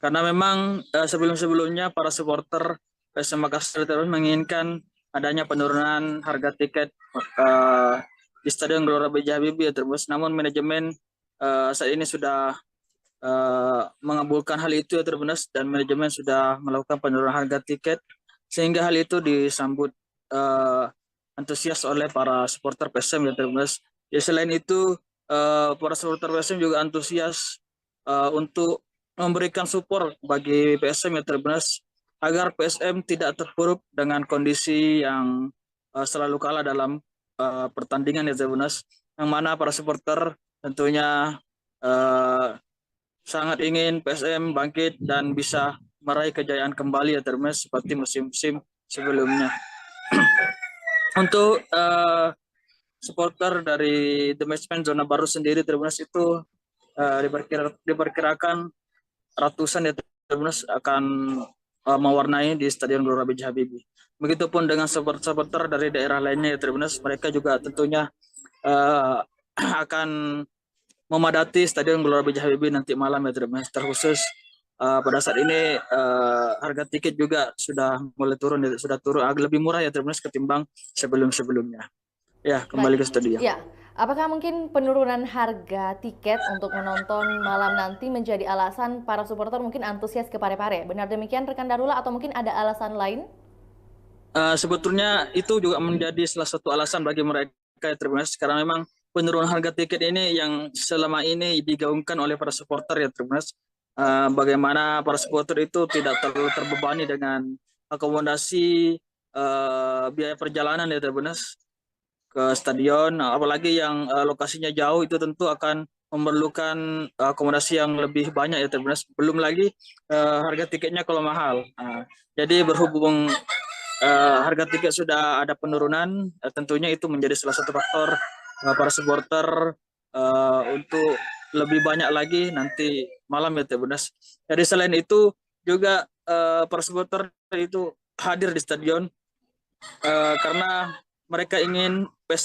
Karena memang sebelum-sebelumnya para supporter PSM Makassar terus menginginkan adanya penurunan harga tiket di Stadion Gelora B.J. Habibie ya Tribunus. Namun manajemen saat ini sudah mengabulkan hal itu ya Tribunus, dan manajemen sudah melakukan penurunan harga tiket, sehingga hal itu disambut antusias oleh para supporter PSM ya Tribunus. Ya, selain itu para supporter PSM juga antusias untuk memberikan support bagi PSM ya Tribunus, agar PSM tidak terpuruk dengan kondisi yang selalu kalah dalam pertandingan ya Tribunus, yang mana para supporter tentunya sangat ingin PSM bangkit dan bisa meraih kejayaan kembali ya Tribunus seperti musim-musim sebelumnya. Untuk supporter dari The Matchman zona baru sendiri Tribunus itu diperkirakan ratusan ya Tribunus akan mewarnai di Stadion Gelora B.J. Habibie. Begitupun dengan supporter dari daerah lainnya ya Tribunus, mereka juga tentunya akan memadati Stadion Gelora B.J. Habibie nanti malam ya Tribunus. Terkhusus pada saat ini harga tiket juga sudah mulai turun, sudah turun agak lebih murah ya Tribunus ketimbang sebelum-sebelumnya. Ya, kembali ke studio. Ya. Apakah mungkin penurunan harga tiket untuk menonton malam nanti menjadi alasan para supporter mungkin antusias ke Parepare? Benar demikian rekan Darullah, atau mungkin ada alasan lain? Sebetulnya itu juga menjadi salah satu alasan bagi mereka ya Tribunus, karena memang penurunan harga tiket ini yang selama ini digaungkan oleh para supporter ya Tribunus. Bagaimana para supporter itu tidak terlalu terbebani dengan akomodasi biaya perjalanan ya Tribunus ke stadion, apalagi yang lokasinya jauh itu tentu akan memerlukan akomodasi yang lebih banyak ya Tribunus. Belum lagi harga tiketnya kalau mahal. Jadi berhubung harga tiket sudah ada penurunan, tentunya itu menjadi salah satu faktor para supporter untuk lebih banyak lagi nanti malam ya Tribunus. Jadi selain itu juga para supporter itu hadir di stadion karena mereka ingin